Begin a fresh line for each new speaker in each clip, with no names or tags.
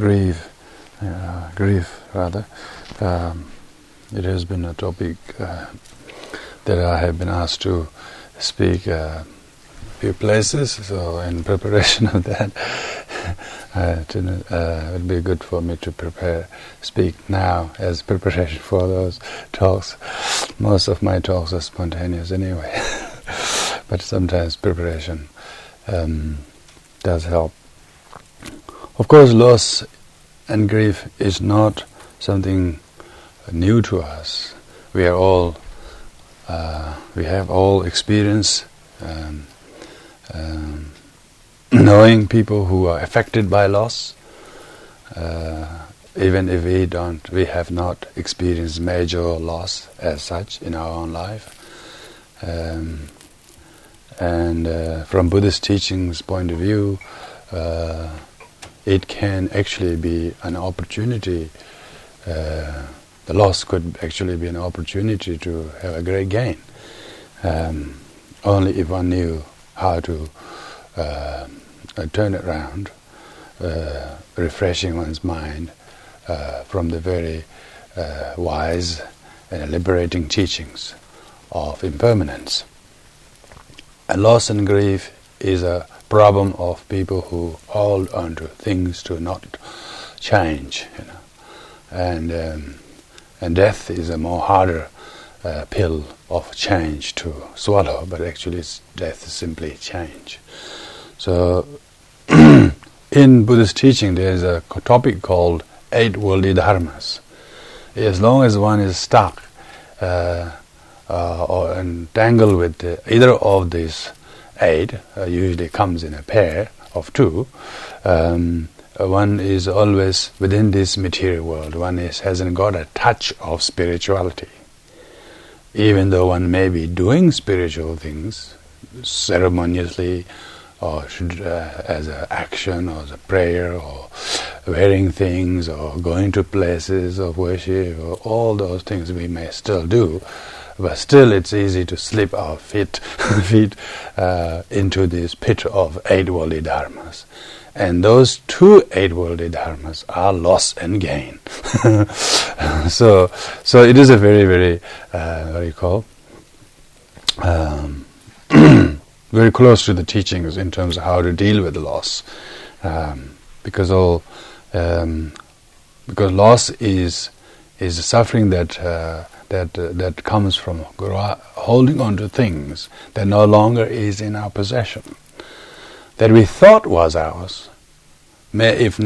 grief rather. It has been a topic that I have been asked to speak a few places, so in preparation of that, it would be good for me to speak now as preparation for those talks. Most of my talks are spontaneous anyway, but sometimes preparation does help. Of course, loss and grief is not something new to us. We have all experienced knowing people who are affected by loss, even if we have not experienced major loss as such in our own life. And from Buddhist teachings' point of view, it can actually be an opportunity. The loss could actually be an opportunity to have a great gain, only if one knew how to turn it around, refreshing one's mind from the very wise and liberating teachings of impermanence. And loss and grief is a problem of people who hold on to things to not change, and death is a more harder pill of change to swallow, but actually death is simply change. So in Buddhist teaching there is a topic called 8 worldly dharmas. As long as one is stuck or entangled with either of these 8, usually comes in a pair of 2, one is always within this material world. One hasn't got a touch of spirituality. Even though one may be doing spiritual things ceremoniously, or as an action, or as a prayer, or wearing things, or going to places of worship, or all those things we may still do, but still it's easy to slip our feet into this pit of 8 worldly dharmas. And those 2 8 worldly dharmas are loss and gain. So it is a very, very, very close to the teachings in terms of how to deal with the loss, because loss is suffering that comes from holding on to things that no longer is in our possession, that we thought was ours, may have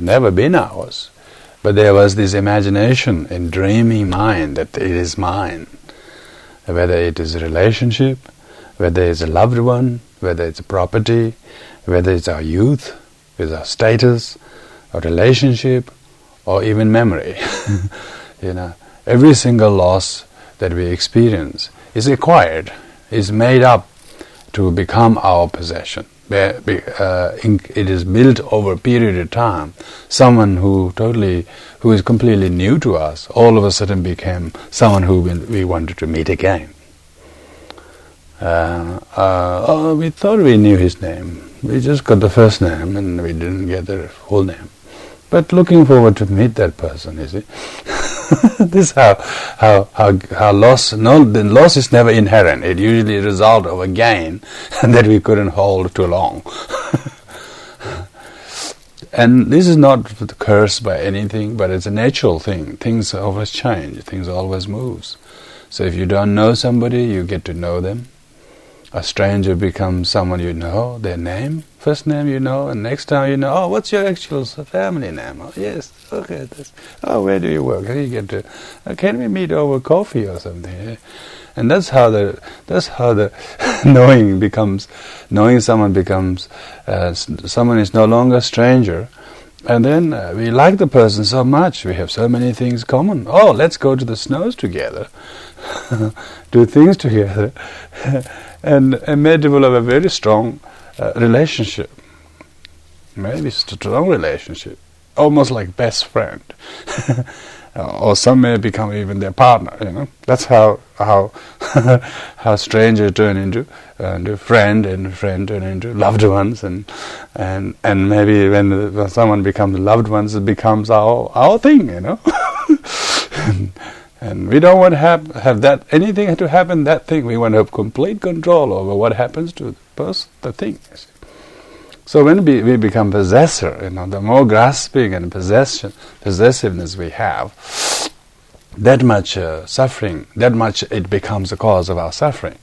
never been ours, but there was this imagination and dreamy mind that it is mine, whether it is a relationship, whether it's a loved one, whether it's a property, whether it's our youth, with our status, our relationship, or even memory. Every single loss that we experience is acquired, is made up to become our possession. It is built over a period of time. Someone who is completely new to us, all of a sudden became someone who we wanted to meet again. We thought we knew his name. We just got the first name and we didn't get the whole name. But looking forward to meet that person, you see. This is how loss. No, the loss is never inherent. It usually is a result of a gain that we couldn't hold too long. And this is not cursed by anything, but it's a natural thing. Things always change. Things always moves. So if you don't know somebody, you get to know them. A stranger becomes someone you know, their name, first name you know, and next time you know, oh, what's your actual family name? Oh, yes, okay. Where do you work? Can we meet over coffee or something? And that's how the knowing someone becomes, someone is no longer a stranger. And then we like the person so much, we have so many things common. Oh, let's go to the snows together, do things together, and may develop a very strong relationship, maybe strong relationship, almost like best friend. or some may become even their partner. That's how how strangers turn into friend, and friend turn into loved ones, and maybe when someone becomes loved ones, it becomes our thing. And we don't want to have that anything to happen. That thing, we want to have complete control over what happens to the thing. So when we become possessor, the more grasping and possessiveness we have, that much suffering, that much it becomes a cause of our suffering.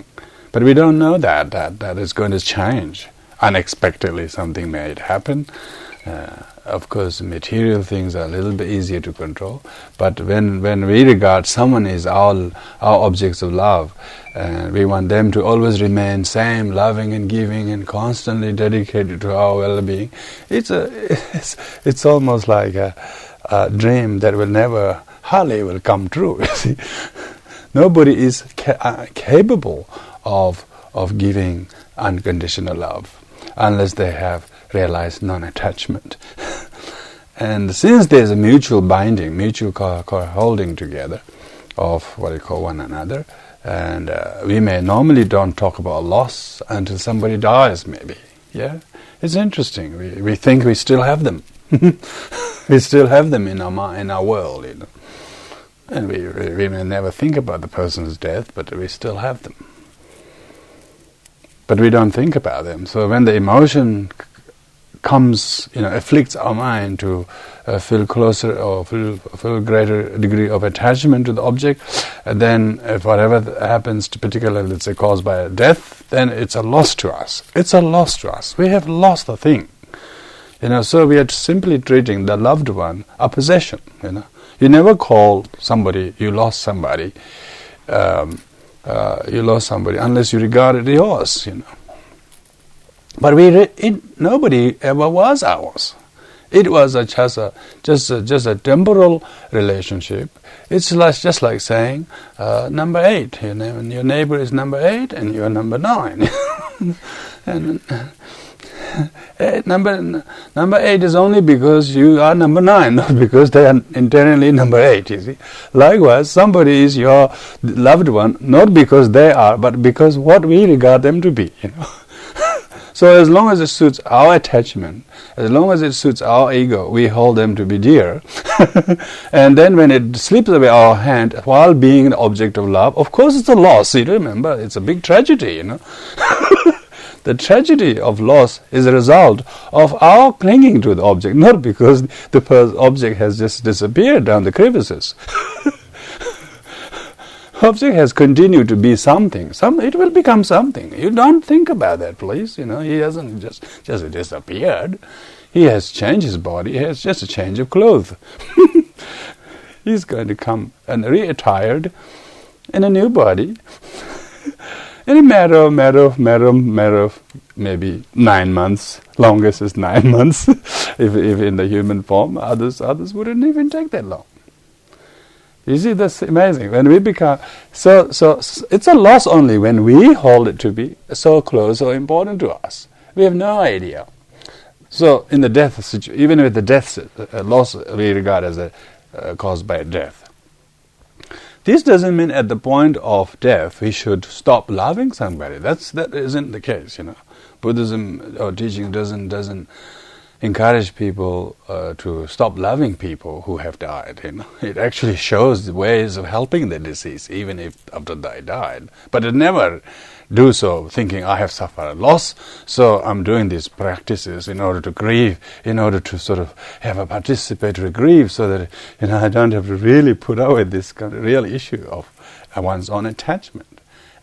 But we don't know that is going to change. Unexpectedly something may happen. Of course, material things are a little bit easier to control. But when we regard someone as our objects of love, we want them to always remain same, loving and giving and constantly dedicated to our well-being. It's almost like a dream that hardly will come true. You see, nobody is capable of giving unconditional love unless they have realized non-attachment. And since there's a mutual binding, mutual holding together of what we call one another, and we may normally don't talk about loss until somebody dies, maybe. Yeah, it's interesting. We think we still have them. We still have them in our world, and we may never think about the person's death, but we still have them. But we don't think about them. So when the emotion comes, afflicts our mind to feel closer or feel greater degree of attachment to the object, and then if whatever happens, particularly let's say caused by a death, then it's a loss to us. It's a loss to us. We have lost the thing. So we are simply treating the loved one a possession. You never call somebody you lost somebody. You lost somebody unless you regard it yours. But nobody ever was ours. It was just a temporal relationship. It's just like saying number 8. Your neighbor is number 8, and you are number 9. And number 8 is only because you are number 9, not because they are internally number 8. You see, likewise, somebody is your loved one, not because they are, but because what we regard them to be. So as long as it suits our attachment, as long as it suits our ego, we hold them to be dear. And then when it slips away our hand while being an object of love, of course it's a loss. You remember, it's a big tragedy, The tragedy of loss is a result of our clinging to the object, not because the object has just disappeared down the crevices. Object has continued to be something. It will become something. You don't think about that, please. He hasn't just disappeared. He has changed his body. He has just a change of clothes. He's going to come and reattired in a new body. In a matter of maybe 9 months. Longest is 9 months. if in the human form, others wouldn't even take that long. You see, that's amazing. When we become so it's a loss only when we hold it to be so close, so important to us. We have no idea. So in the death situation, even with the death loss, we regard as caused by death. This doesn't mean at the point of death we should stop loving somebody. That isn't the case. Buddhism or teaching doesn't encourage people to stop loving people who have died. It actually shows the ways of helping the deceased, even if after they died. But it never do so thinking, I have suffered a loss, so I'm doing these practices in order to grieve, in order to sort of have a participatory grief, so that I don't have to really put up with this kind of real issue of one's own attachment.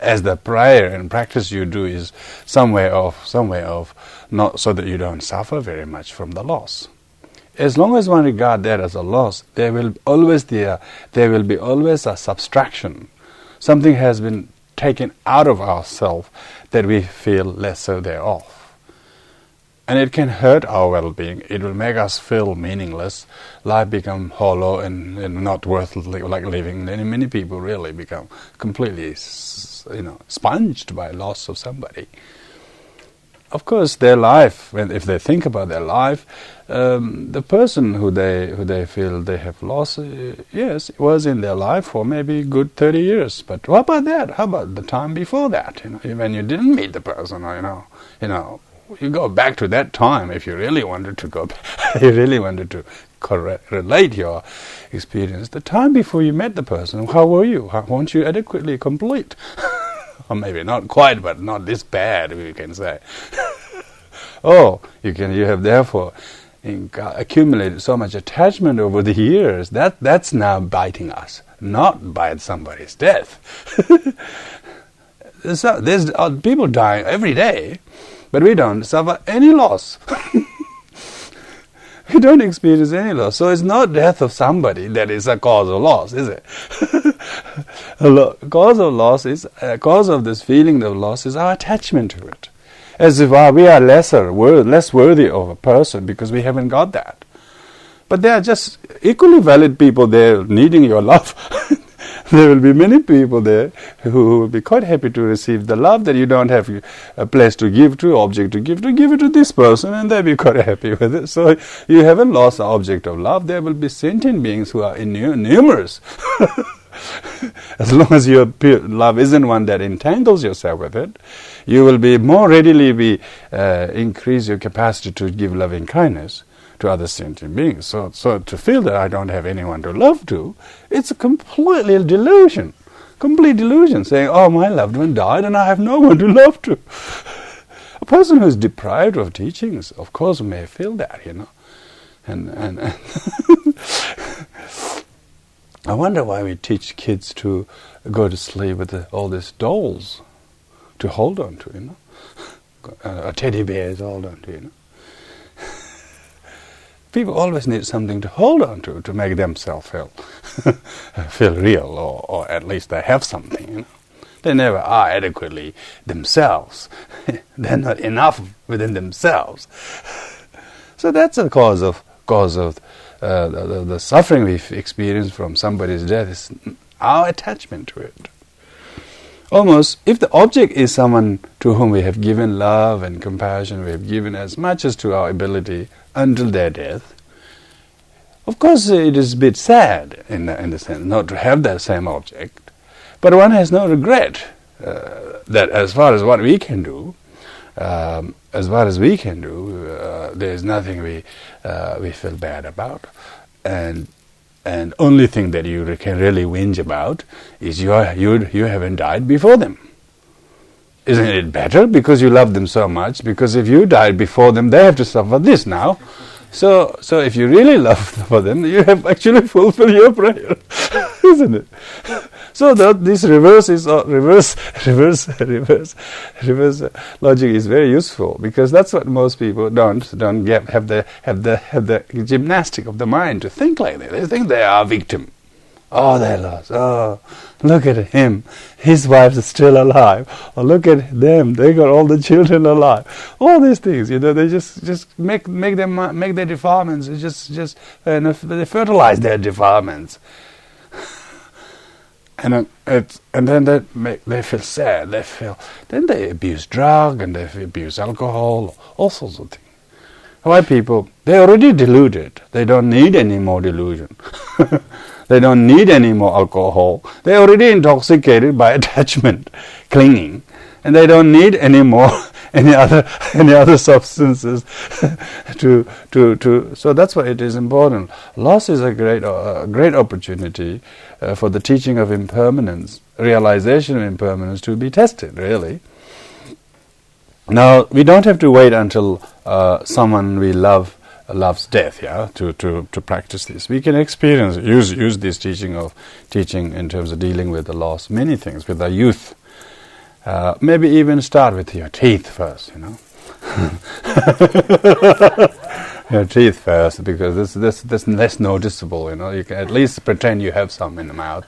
As the prayer and practice you do is some way of not so that you don't suffer very much from the loss. As long as one regard that as a loss, there will always be a subtraction. Something has been taken out of ourselves that we feel lesser thereof. And it can hurt our well-being. It will make us feel meaningless. Life become hollow and not worth like living. Many people really become completely sponged by loss of somebody. of course, their life, if they think about their life, the person who they feel they have lost, yes, was in their life for maybe good 30 years. But what about that? How about the time before that? When you didn't meet the person, you go back to that time if you really wanted to go. You really wanted to relate your experience. The time before you met the person, how were you? Weren't you adequately complete? Or maybe not quite, but not this bad, we can say. You have therefore accumulated so much attachment over the years that's now biting us, not by somebody's death. There's people dying every day, but we don't suffer any loss. We don't experience any loss. So it's not death of somebody that is a cause of loss, is it? Cause of loss is cause of this feeling of loss is our attachment to it, as if we are less worthy of a person because we haven't got that. But there are just equally valid people there needing your love. There will be many people there who will be quite happy to receive the love that you don't have a place to give to, object to give it to this person, and they'll be quite happy with it. So you haven't lost the object of love. There will be sentient beings who are numerous. As long as your love isn't one that entangles yourself with it, you will be more readily increase your capacity to give loving kindness to other sentient beings. So to feel that I don't have anyone to love to, it's a complete delusion, saying, oh, my loved one died and I have no one to love to. A person who is deprived of teachings, of course, may feel that, and I wonder why we teach kids to go to sleep with all these dolls to hold on to, a teddy bear is hold on to, People always need something to hold on to make themselves feel real, or at least they have something. They never are adequately themselves. They're not enough within themselves. So that's a cause of the suffering we've experienced from somebody's death is our attachment to it. Almost, if the object is someone to whom we have given love and compassion, we have given as much as to our ability until their death, of course it is a bit sad in the sense not to have that same object, but one has no regret that as far as what we can do, there is nothing we feel bad about, and only thing that you can really whinge about is you haven't died before them. Isn't it better because you love them so much? Because if you died before them, they have to suffer this now. So if you really love for them, you have actually fulfilled your prayer, isn't it? So this reverse logic is very useful, because that's what most people don't have the gymnastic of the mind to think like that. They think they are a victim. Oh, they lost. Oh, look at him. His wife is still alive. Or look at them. They got all the children alive. All these things, they just make their defilements. They fertilize their defilements. And then they feel sad. Then they abuse drug and they abuse alcohol, all sorts of things. White people, they're already deluded. They don't need any more delusion. They don't need any more alcohol. They're already intoxicated by attachment, clinging, and they don't need any more any other substances to. So that's why it is important. Loss is a great opportunity for the teaching of impermanence, realization of impermanence to be tested. Really. Now we don't have to wait until someone we love loves death, to practice this. We can use this teaching in terms of dealing with the loss, many things, with our youth. Maybe even start with your teeth first, Your teeth first, because this less noticeable, You can at least pretend you have some in the mouth.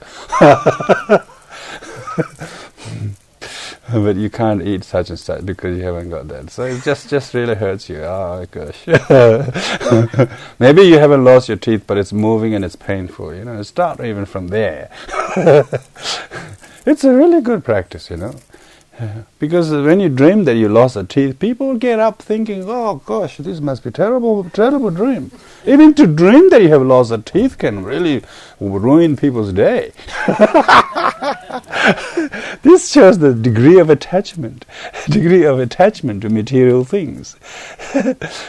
But you can't eat such and such because you haven't got that. So it just really hurts you. Oh gosh. Maybe you haven't lost your teeth, but it's moving and it's painful. Start even from there. It's a really good practice. Because when you dream that you lost a teeth, people get up thinking, oh gosh, this must be terrible dream. Even to dream that you have lost a teeth can really ruin people's day. This shows the degree of attachment to material things.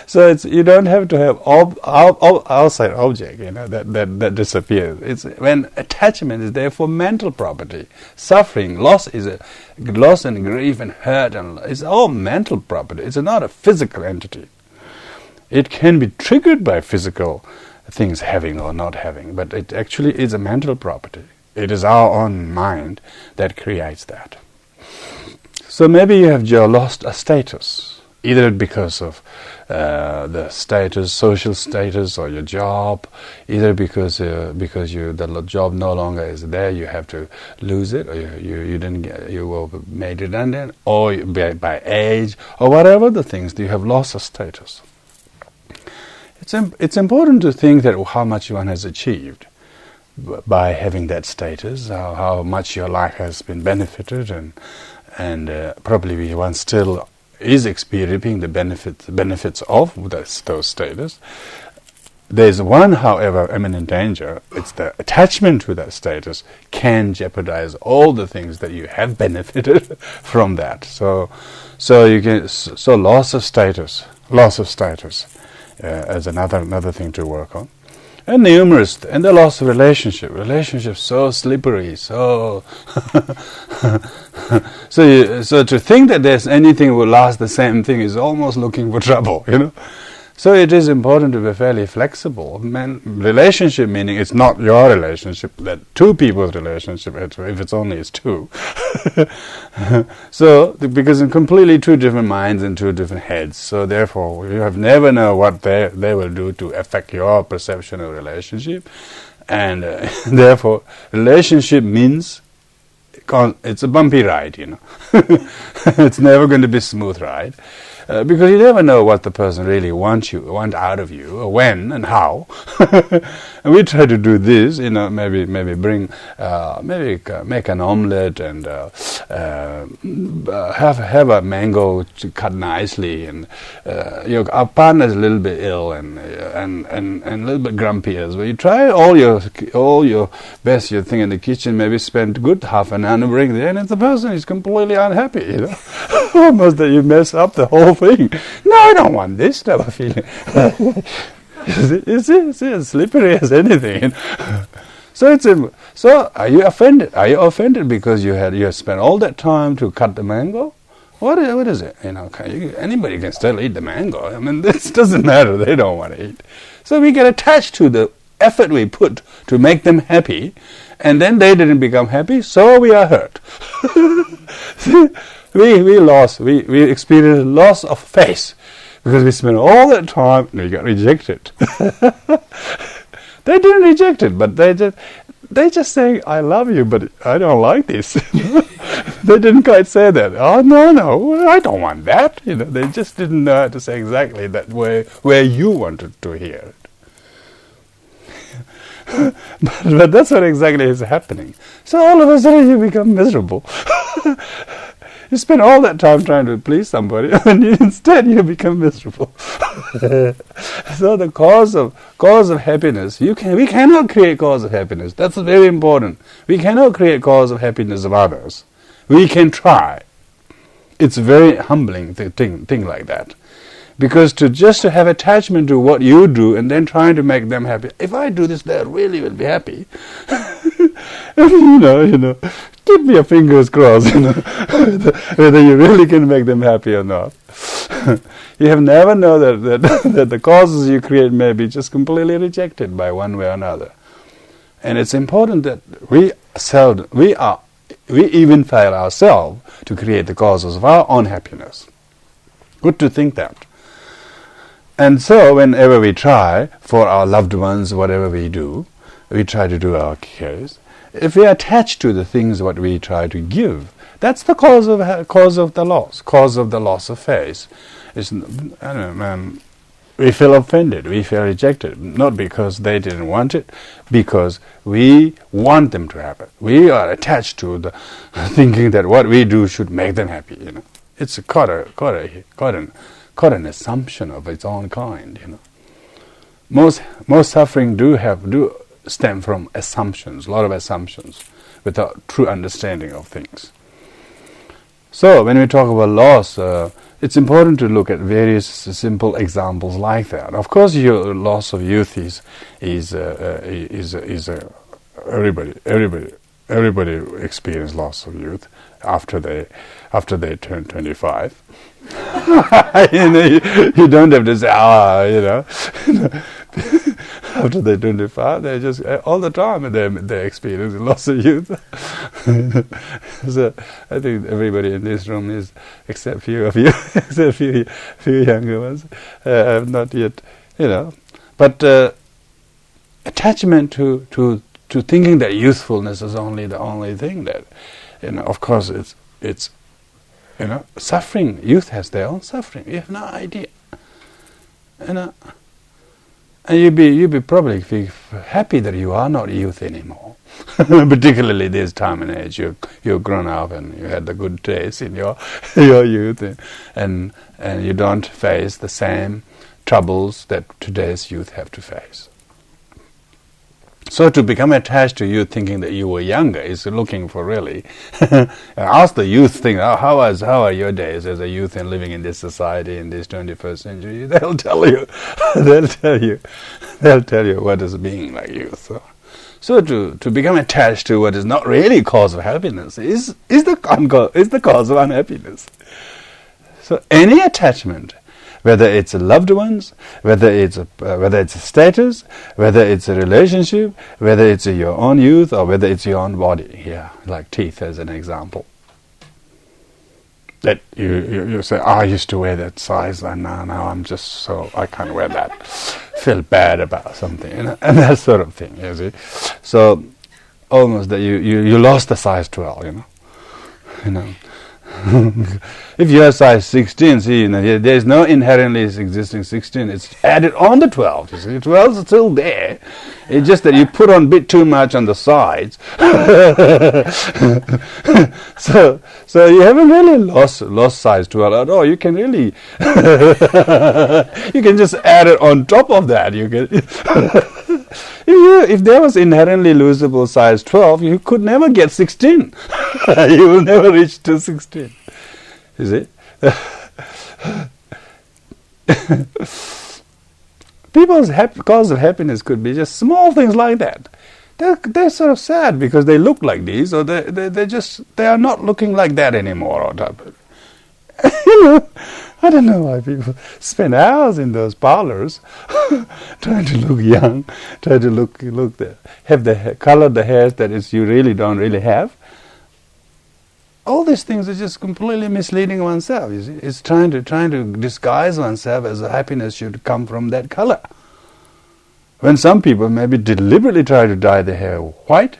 So you don't have to have outside object, that disappears. It's when attachment is there for mental property. Suffering, loss and grief and hurt, and it's all mental property. It's not a physical entity. It can be triggered by physical things having or not having, but it actually is a mental property. It is our own mind that creates that. So maybe you have lost a status, either because of the status, social status, or your job, either because the job no longer is there, you have to lose it, or you were made redundant, or by age, or whatever the things, you have lost a status. It's important to think that how much one has achieved by having that status, how much your life has been benefited, and probably one still is experiencing the benefits of those status. There's one, however, imminent danger. It's the attachment to that status can jeopardize all the things that you have benefited from that. So loss of status as another thing to work on. And the loss of relationships so slippery, so so to think that there's anything will last the same thing is almost looking for trouble, So it is important to be fairly flexible. Relationship meaning it's not your relationship, that two people's relationship, if it's only it's two. So, because in completely two different minds and two different heads, so therefore you have never know what they will do to affect your perception of relationship, and therefore relationship means it's a bumpy ride, It's never going to be a smooth ride. Because you never know what the person really want out of you, or when and how. And we try to do this, maybe bring, make an omelette and have a mango to cut nicely, and our partner is a little bit ill and a little bit grumpy as well. You try all your best, your thing in the kitchen, maybe spend good half an hour to bring there, and the person is completely unhappy, Almost that you mess up the whole thing. No, I don't want this type of feeling. It's as slippery as anything. So are you offended? Are you offended because you have spent all that time to cut the mango? What is it? Anybody can still eat the mango. This doesn't matter. They don't want to eat. So we get attached to the effort we put to make them happy, and then they didn't become happy, so we are hurt. We experienced loss of faith because we spent all that time and we got rejected. They didn't reject it, but they just saying, I love you, but I don't like this. They didn't quite say that. Oh, no, I don't want that. They just didn't know how to say exactly that where you wanted to hear it. but that's what exactly is happening. So all of a sudden you become miserable. You spend all that time trying to please somebody, and instead you become miserable. So the cause of happiness, we cannot create cause of happiness. That's very important. We cannot create cause of happiness of others. We can try. It's a very humbling thing like that. Because to have attachment to what you do and then trying to make them happy. If I do this, they really will be happy. Keep your fingers crossed, whether you really can make them happy or not. You have never known that the causes you create may be just completely rejected by one way or another. And it's important that we even fail ourselves to create the causes of our own happiness. Good to think that. And so whenever we try for our loved ones, whatever we do, we try to do our cares. If we attach to the things what we try to give, that's the cause of the loss of faith. we feel offended, we feel rejected, not because they didn't want it, because we want them to have it. We are attached to the thinking that what we do should make them happy. It's quite an assumption of its own kind. Most suffering do stem from assumptions, a lot of assumptions, without true understanding of things. So when we talk about loss, it's important to look at various simple examples like that. Of course, your loss of youth is everybody experience loss of youth after they turn 25. You don't have to say, after they 25, they just all the time they experience loss of youth. So I think everybody in this room is, except few of you, except few younger ones, have not yet, But attachment to thinking that youthfulness is the only thing that, of course it's suffering. Youth has their own suffering. You have no idea, and you'd be probably happy that you are not youth anymore. Particularly this time and age, you've grown up and you had the good days in your youth, and you don't face the same troubles that today's youth have to face. So to become attached to youth, thinking that you were younger, is looking for really. Ask the youth thing. How are your days as a youth and living in this society in this 21st century? They'll tell you. They'll tell you what is being like youth. So to become attached to what is not really cause of happiness is the cause of unhappiness. So any attachment, whether it's loved ones, whether it's a status, whether it's a relationship, whether it's your own youth, or whether it's your own body. Like teeth as an example. That you say, I used to wear that size, and now I'm just so I can't wear that. Feel bad about something, and that sort of thing. You see, so almost that you lost the size 12. If you are size 16, there is no inherently existing 16. It's added on the 12. You see, 12 is still there. It's just that you put on a bit too much on the sides. So you haven't really lost size 12 at all. You can really you can just add it on top of that. You can. If there was inherently losable size 12, you could never get 16. You will never reach to 16. You see? People's cause of happiness could be just small things like that. They're sort of sad because they look like these, or they are not looking like that anymore. Or I don't know why people spend hours in those parlors trying to look young, trying to look have the color the hairs that you really don't really have. All these things are just completely misleading oneself. You see, it's trying to disguise oneself as happiness should come from that color. When some people maybe deliberately try to dye their hair white,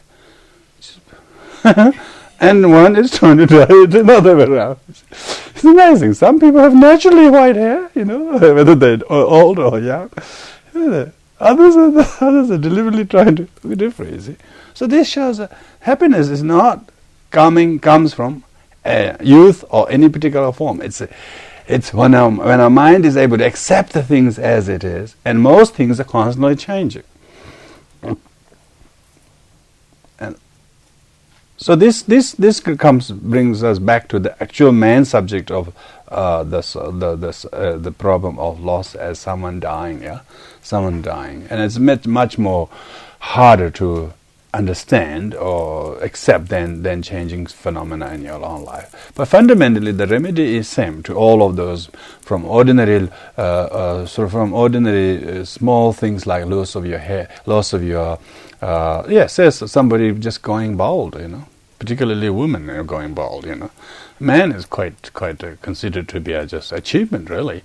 and one is trying to dye it another way around. It's amazing. Some people have naturally white hair, whether they're old or young. Others are deliberately trying to be different. You see, so this shows that happiness is not comes from youth or any particular form. It's when our mind is able to accept the things as it is, and most things are constantly changing. And so this brings us back to the actual main subject of the problem of loss as someone dying. Someone dying, and it's much more harder to understand or accept than changing phenomena in your own life. But fundamentally, the remedy is same to all of those, from ordinary small things like loss of your hair, loss of your says somebody just going bald, particularly women are going bald, Man is quite considered to be just achievement, really.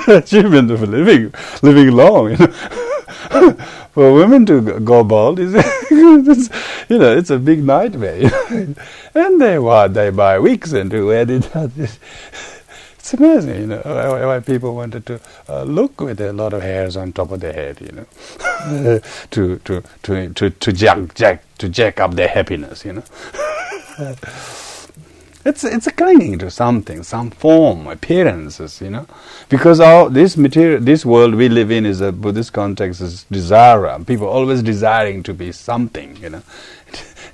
Achievement of living long, For women to go bald is it's a big nightmare. And they buy wigs and do edit. It's It's amazing, why people wanted to look with a lot of hairs on top of their head, to jack up their happiness, It's a clinging to something, some form, appearances, because this world we live in is a Buddhist context is desire. People always desiring to be something,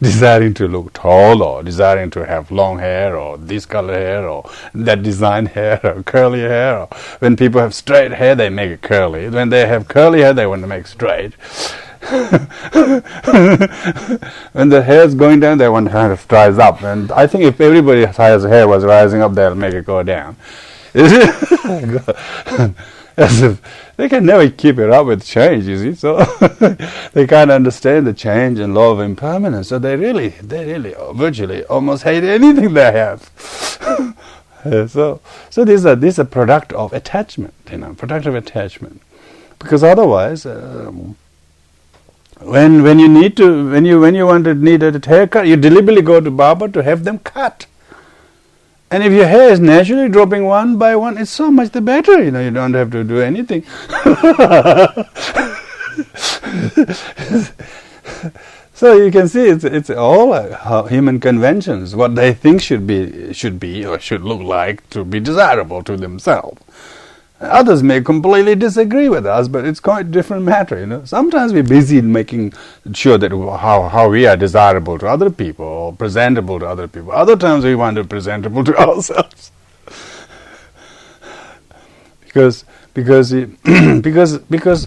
desiring to look tall, or desiring to have long hair, or this color hair, or that design hair, or curly hair. Or when people have straight hair, they make it curly. When they have curly hair, they want to make straight. When the hair is going down, they want to kind of rise up. And I think if everybody's hair was rising up, they'll make it go down. As if they can never keep it up with change, you see. So they can't understand the change and law of impermanence. So they really virtually almost hate anything they have. So this is a product of attachment, product of attachment. Because otherwise, when you need a haircut, you deliberately go to barber to have them cut. And if your hair is naturally dropping one by one, it's so much the better, you don't have to do anything. So you can see it's all human conventions, what they think should be or should look like to be desirable to themselves. Others may completely disagree with us, but it's quite a different matter, Sometimes we're busy in making sure that how we are desirable to other people or presentable to other people. Other times we want to be presentable to ourselves. Because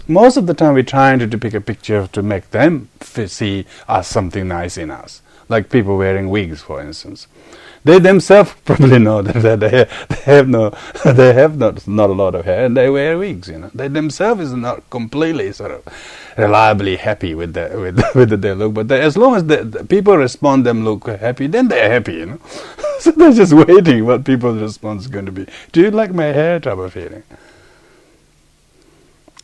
most of the time we're trying to depict a picture to make them see us something nice in us. Like people wearing wigs, for instance. They themselves probably know that they have not a lot of hair, and they wear wigs. They themselves is not completely sort of reliably happy with their look, but as long as the people respond them look happy, then they're happy. So they're just waiting what people's response is going to be. Do you like my hair? Type of feeling.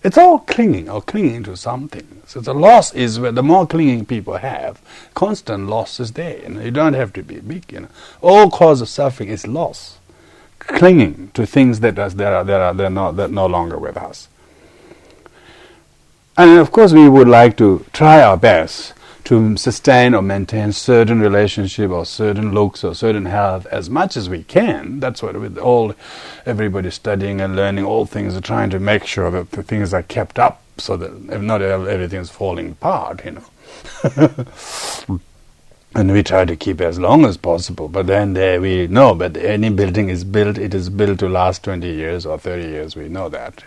It's all clinging to something. So the loss is where the more clinging people have, constant loss is there. You don't have to be big. All cause of suffering is loss, clinging to things that are no longer with us. And of course, we would like to try our best to sustain or maintain certain relationship or certain looks or certain health as much as we can. That's what with everybody studying and learning, all things are trying to make sure that the things are kept up so that if not everything is falling apart, And we try to keep as long as possible, but then we know that any building is built, it is built to last 20 years or 30 years, we know that,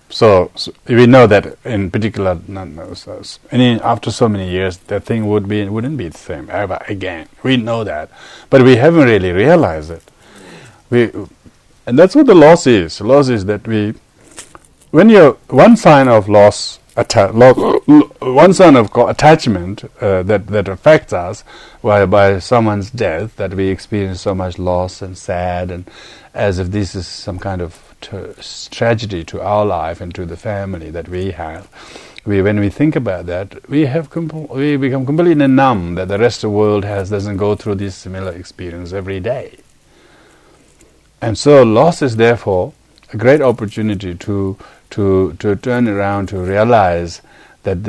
So we know that in particular, after so many years, that thing wouldn't be the same ever again. We know that, but we haven't really realized it. And that's what the loss is. The loss is that when one sign of loss, one sign of attachment that affects us, by someone's death, that we experience so much loss and sad, and as if this is some kind of tragedy to our life and to the family that we have. When we think about that, we become completely numb that the rest of the world doesn't go through this similar experience every day. And so loss is therefore a great opportunity to turn around, to realize that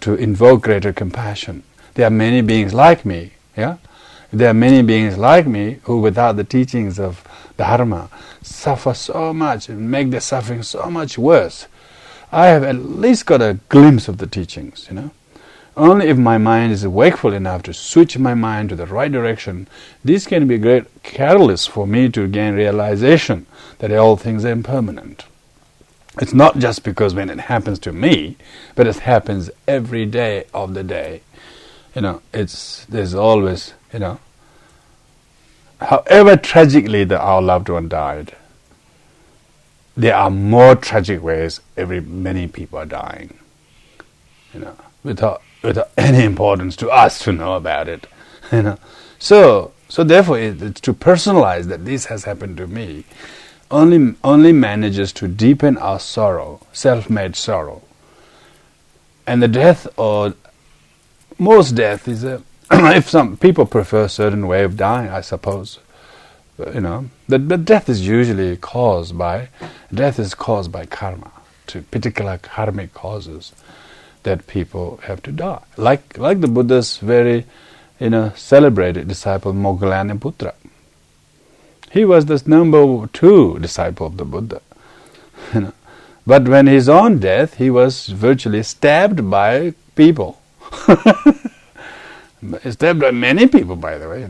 to invoke greater compassion. There are many beings like me, There are many beings like me who, without the teachings of Dharma, suffer so much and make their suffering so much worse. I have at least got a glimpse of the teachings, Only if my mind is wakeful enough to switch my mind to the right direction, this can be a great catalyst for me to gain realization that all things are impermanent. It's not just because when it happens to me, but it happens every day of the day. There's always, however tragically our loved one died, there are more tragic ways many people are dying, without any importance to us to know about it, So therefore, it's to personalize that this has happened to me, only manages to deepen our sorrow, self-made sorrow. And the death, or most death, is if some people prefer a certain way of dying, I suppose. that death is usually caused by karma, to particular karmic causes that people have to die. Like the Buddha's very celebrated disciple Moggallaniputra. He was the number 2 disciple of the Buddha. But when his own death, he was virtually stabbed by people. Stabbed by many people, by the way,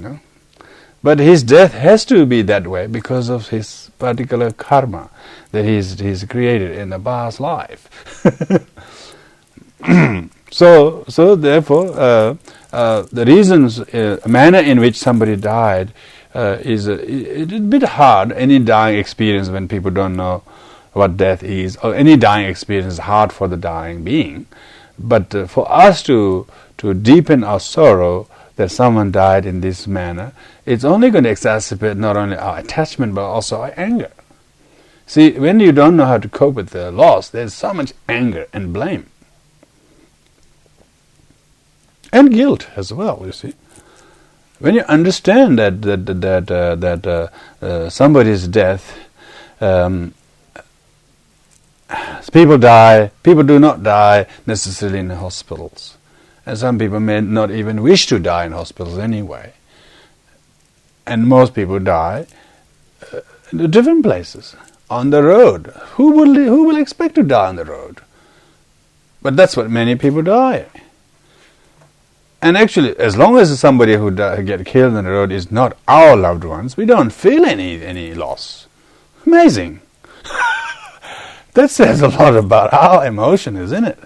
But his death has to be that way because of his particular karma that he's created in the past life. So therefore, the reasons, manner in which somebody died is a bit hard. Any dying experience, when people don't know what death is, or any dying experience is hard for the dying being. But for us to deepen our sorrow that someone died in this manner, it's only going to exacerbate not only our attachment but also our anger. See, when you don't know how to cope with the loss, there's so much anger and blame. And guilt as well, you see. When you understand that somebody's death, people die, people do not die necessarily in hospitals. And some people may not even wish to die in hospitals anyway. And most people die in different places, on the road. Who will expect to die on the road? But that's what many people die. And actually, as long as somebody who get killed on the road is not our loved ones, we don't feel any loss. Amazing. That says a lot about our emotion, isn't it?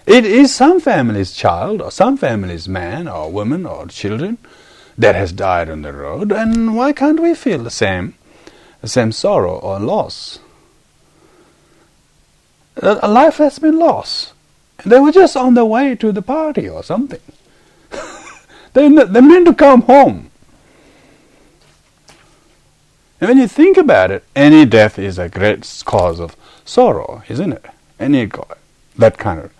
It is some family's child, or some family's man, or woman, or children that has died on the road, and why can't we feel the same sorrow or loss? A life has been lost. They were just on their way to the party or something. They meant to come home. And when you think about it, any death is a great cause of sorrow, isn't it? That kind of.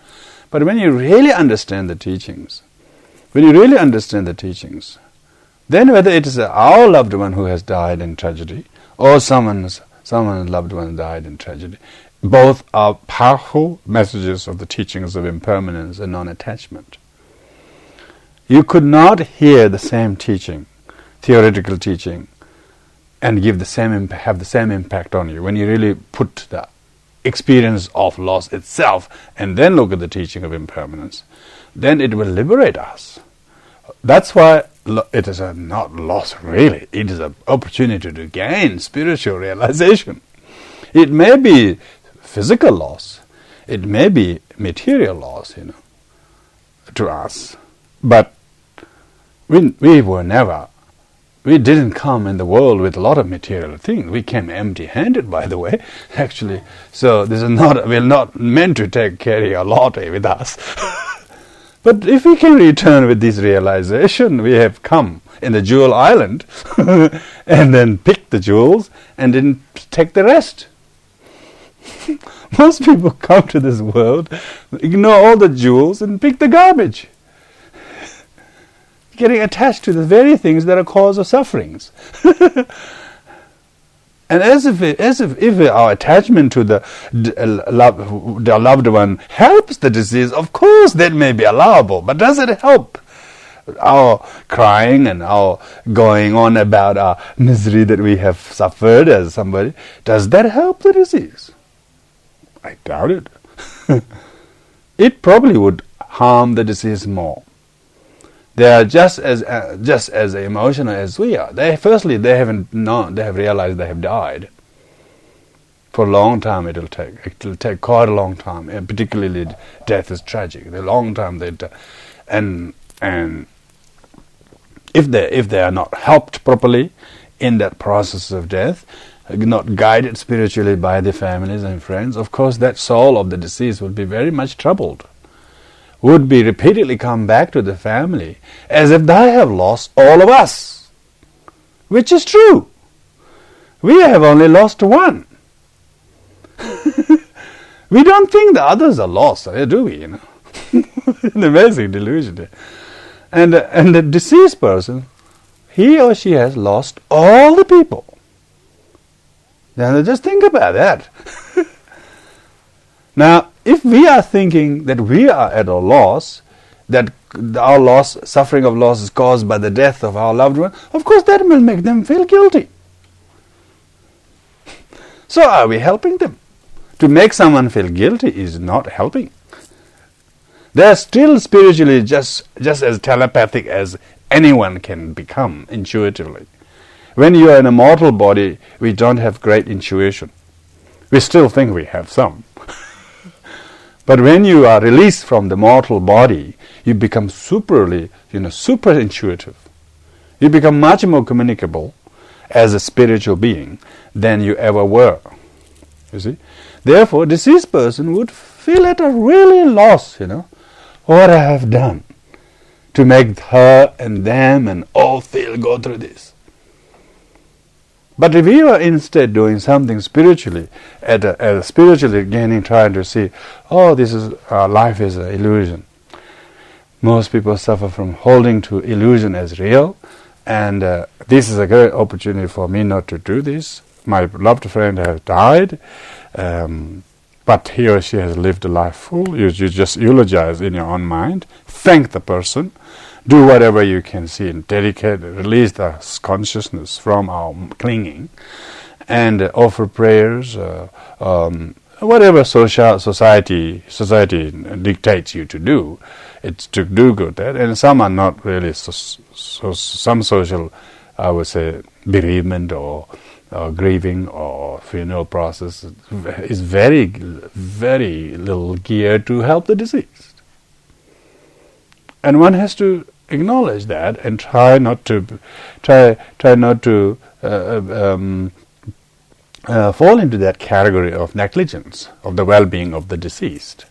But when you really understand the teachings, then whether it is our loved one who has died in tragedy, or someone's loved one died in tragedy, both are powerful messages of the teachings of impermanence and non-attachment. You could not hear the same teaching, theoretical teaching, and have the same impact on you when you really put the experience of loss itself and then look at the teaching of impermanence. Then it will liberate us. That's why it is not loss really. It is an opportunity to gain spiritual realization. It may be physical loss, it may be material loss, to us. But we didn't come in the world with a lot of material things. We came empty-handed, by the way, actually. So we're not meant to carry a lot with us. But if we can return with this realization, we have come in the jewel island, and then pick the jewels, and then take the rest. Most people come to this world, ignore all the jewels, and pick the garbage. Getting attached to the very things that are cause of sufferings. And as if our attachment to the loved one helps the disease, of course that may be allowable, but does it help our crying and our going on about our misery that we have suffered as somebody? Does that help the disease? I doubt it. It probably would harm the disease more. They are just as emotional as we are. They have realized they have died. For a long time it will take quite a long time, and particularly death is tragic. A long time and if they are not helped properly in that process of death, not guided spiritually by the families and friends, of course that soul of the deceased would be very much troubled. Would be repeatedly come back to the family as if they have lost all of us, which is true. We have only lost one. We don't think the others are lost, do we? An amazing delusion. And the deceased person, he or she has lost all the people. Now just think about that. Now, if we are thinking that we are at a loss, that our loss, suffering of loss is caused by the death of our loved one, of course that will make them feel guilty. So are we helping them? To make someone feel guilty is not helping. They are still spiritually just as telepathic as anyone can become intuitively. When you are in a mortal body, we don't have great intuition. We still think we have some. But when you are released from the mortal body, you become super intuitive. You become much more communicable as a spiritual being than you ever were. You see? Therefore, a deceased person would feel at a really loss, what I have done to make her and them and all go through this. But if you are instead doing something spiritually, spiritually gaining, trying to see, this is life is an illusion. Most people suffer from holding to illusion as real, and this is a great opportunity for me not to do this. My loved friend has died, but he or she has lived a life full. You just eulogize in your own mind, thank the person, do whatever you can see and dedicate, release the consciousness from our clinging, and offer prayers, whatever society dictates you to do. It's to do good. And some are not really some social, I would say, bereavement or grieving or funeral process is very, very little geared to help the deceased. And one has to acknowledge that and try not to fall into that category of negligence of the well-being of the deceased.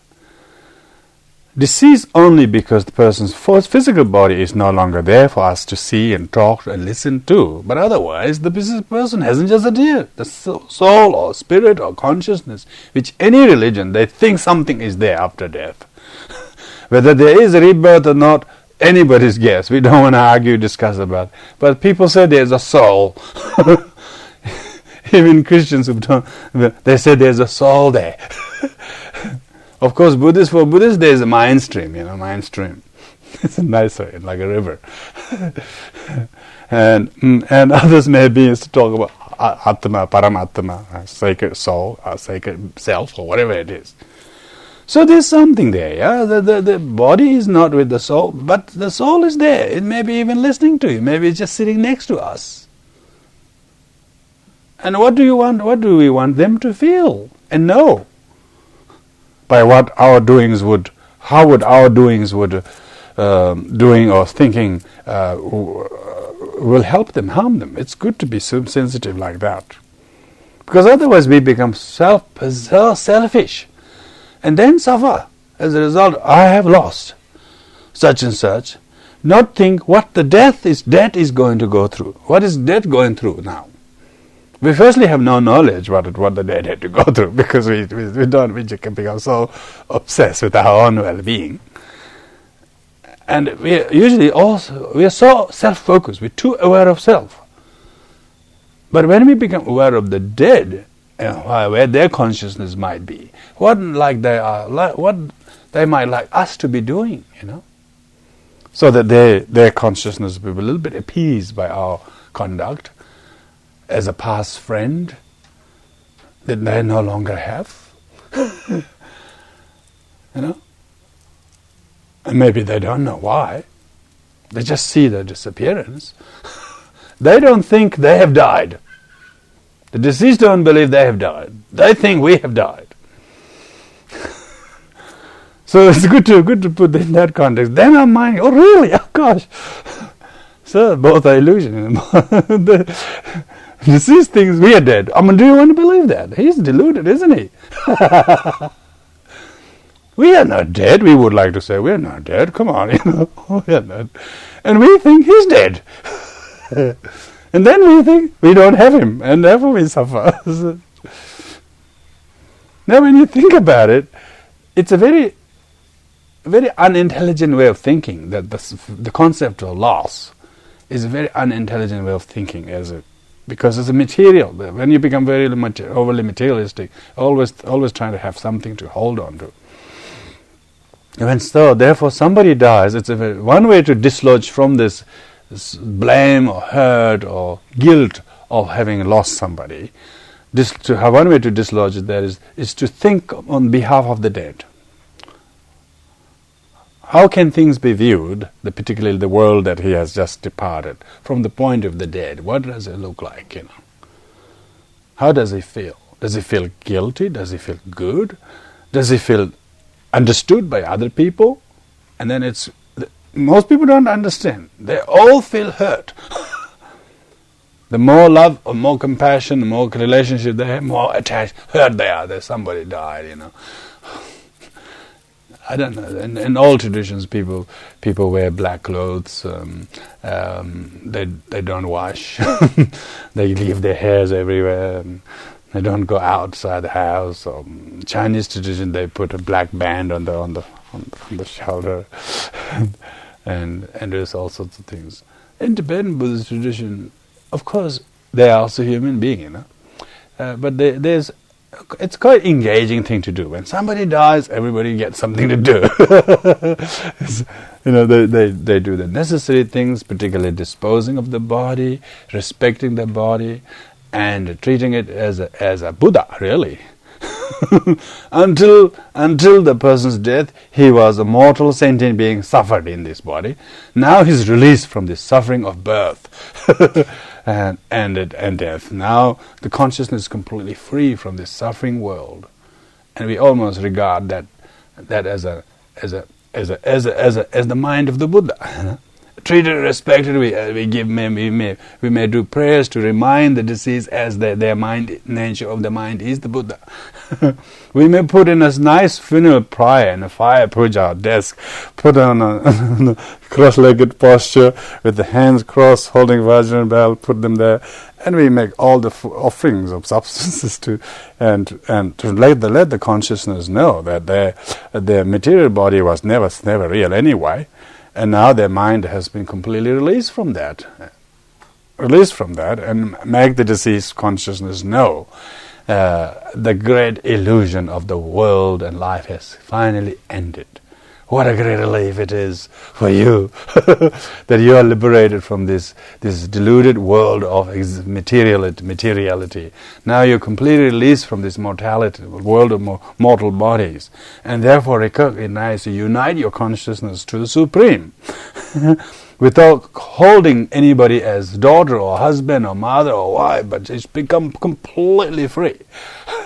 Deceased only because the person's physical body is no longer there for us to see and talk and listen to. But otherwise, the person hasn't just adhered. The soul or spirit or consciousness, which any religion, they think something is there after death. Whether there is a rebirth or not, anybody's guess. We don't want to argue, discuss about it. But people say there's a soul. Even Christians they say there's a soul there. Of course, for Buddhists there's a mind stream, mind stream. It's a nice way, like a river. and others may be to talk about Atma, Paramatma, sacred soul, sacred self, or whatever it is. So there's something there, yeah? The body is not with the soul, but the soul is there. It may be even listening to you, maybe it's just sitting next to us. And what do we want them to feel and know? By what our doings how would our doings doing or thinking will help them, harm them. It's good to be so sensitive like that. Because otherwise we become selfish. And then suffer. As a result, I have lost such and such. Not think what the death is going to go through. What is death going through now? We firstly have no knowledge what the dead had to go through, because we can become so obsessed with our own well-being. And we are so self-focused. We're too aware of self. But when we become aware of the dead, where their consciousness might be, what they might like us to be doing, so that their consciousness will be a little bit appeased by our conduct as a past friend that they no longer have, And maybe they don't know why. They just see the disappearance. They don't think they have died. The deceased don't believe they have died. They think we have died. So it's good to put in that context. Then our mind, oh really? Oh gosh. So both are illusion. The deceased thinks we are dead. Do you want to believe that? He's deluded, isn't he? We are not dead. We would like to say we are not dead. Come on, we are not. And we think he's dead. And then we think we don't have him, and therefore we suffer. Now when you think about it, it's a very, very unintelligent way of thinking, that the concept of loss is a very unintelligent way of thinking, because it's a material. When you become very overly materialistic, always trying to have something to hold on to. And so, therefore, somebody dies. It's one way to dislodge from this blame or hurt or guilt of having lost somebody. To have one way to dislodge it, is to think on behalf of the dead. How can things be viewed, particularly the world that he has just departed, from the point of the dead? What does it look like, How does he feel? Does he feel guilty? Does he feel good? Does he feel understood by other people? And then most people don't understand. They all feel hurt. The more love or more compassion, the more relationship they have, more attached, hurt they are that somebody died, I don't know. In all traditions, people wear black clothes. They don't wash. They leave their hairs everywhere. They don't go outside the house. Or Chinese tradition, they put a black band on the shoulder, and there's all sorts of things. In Tibetan Buddhist tradition, of course, they are also human beings, but it's quite engaging thing to do. When somebody dies, everybody gets something to do. They do the necessary things, particularly disposing of the body, respecting the body, and treating it as a Buddha, really. Until the person's death, he was a mortal sentient being, suffered in this body. Now he's released from this suffering of birth and death. Now the consciousness is completely free from this suffering world, and we almost regard that as the mind of the Buddha. Treated, respected, we may do prayers to remind the deceased as their mind, nature of the mind is the Buddha. We may put in a nice funeral pyre and a fire puja desk, put on a cross-legged posture with the hands crossed, holding Vajra bell, put them there, and we make all the offerings of substances to let the consciousness know that their material body was never real anyway. And now their mind has been completely released from that, and make the deceased consciousness know the great illusion of the world and life has finally ended. What a great relief it is for you that you are liberated from this deluded world of materiality. Now you're completely released from this mortality, world of mortal bodies, and therefore recognize, unite your consciousness to the Supreme, without holding anybody as daughter or husband or mother or wife, but just become completely free.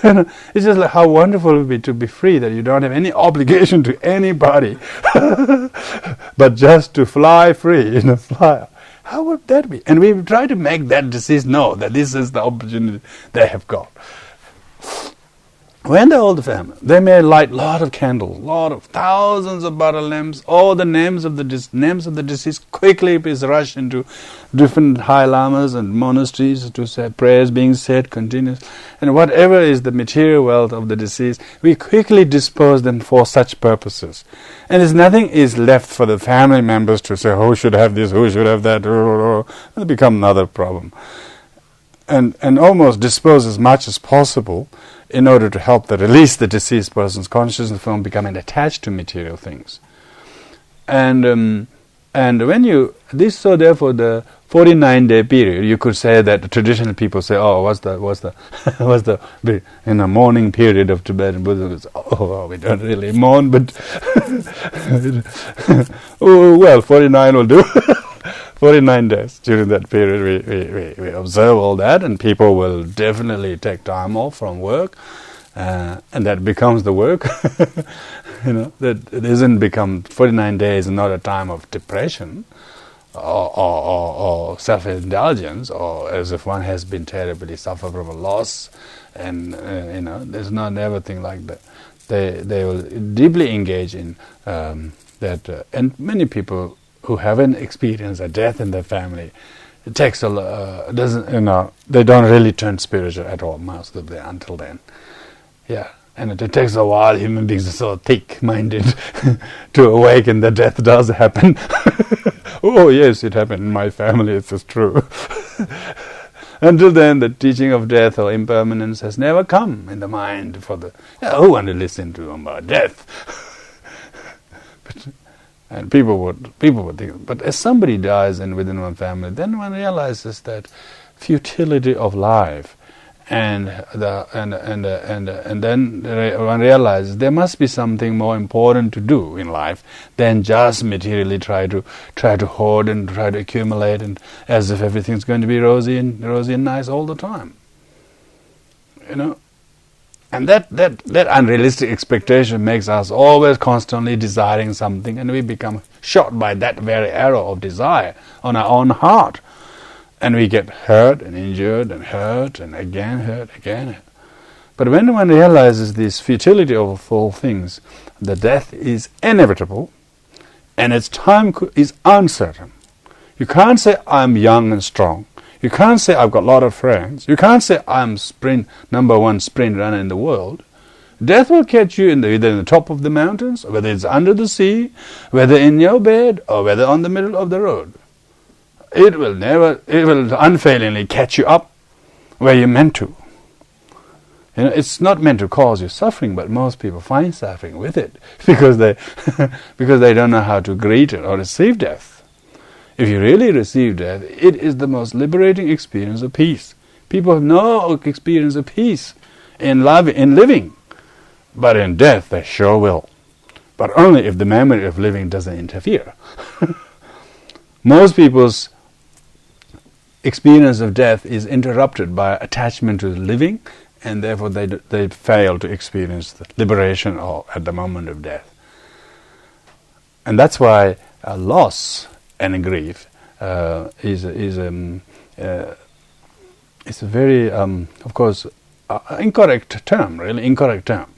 It's just like how wonderful it would be to be free, that you don't have any obligation to anybody, but just to fly free, fly. How would that be? And we try to make that deceased know that this is the opportunity they have got. When they're all the family, they may light lot of candles, thousands of butter lamps. All the names of the deceased quickly is rushed into different high lamas and monasteries to say prayers being said continuous, and whatever is the material wealth of the deceased, we quickly dispose them for such purposes. And there's nothing is left for the family members to say who should have this, who should have that. It'll become another problem. And almost dispose as much as possible in order to help release the deceased person's consciousness from becoming attached to material things. And when so therefore the 49-day period, you could say that the traditional people say, what's the mourning period of Tibetan Buddhism? We don't really mourn, but 49 will do. 49 days. During that period we observe all that, and people will definitely take time off from work, and that becomes the work. That it isn't become 49 days and not a time of depression or self-indulgence, or as if one has been terribly suffered from a loss, and there's not everything like that. They will deeply engage in that, and many people who haven't experienced a death in their family, it takes they don't really turn spiritual at all, most of them, until then. Yeah, and it takes a while. Human beings are so thick-minded to awaken that death does happen. oh yes, it happened in my family, it's just true. Until then, the teaching of death or impermanence has never come in the mind for the, who want to listen to about death? And people would think, but as somebody dies within one family, then one realizes that futility of life, and then one realizes there must be something more important to do in life than just materially try to hoard and try to accumulate, and as if everything's going to be rosy and nice all the time. And that unrealistic expectation makes us always constantly desiring something, and we become shot by that very arrow of desire on our own heart. And we get hurt and injured and hurt and again hurt, again. But when one realizes this futility of all things, the death is inevitable and its time is uncertain. You can't say, I'm young and strong. You can't say, I've got a lot of friends. You can't say, I'm number one sprint runner in the world. Death will catch you either in the top of the mountains, or whether it's under the sea, whether in your bed, or whether on the middle of the road. It will unfailingly catch you up where you're meant to. It's not meant to cause you suffering, but most people find suffering with it because they don't know how to greet it or receive death. If you really receive death, it is the most liberating experience of peace. People have no experience of peace in living, but in death they sure will. But only if the memory of living doesn't interfere. Most people's experience of death is interrupted by attachment to living, and therefore they fail to experience the liberation at the moment of death. And that's why loss and grief is a very, of course, incorrect term, really incorrect term.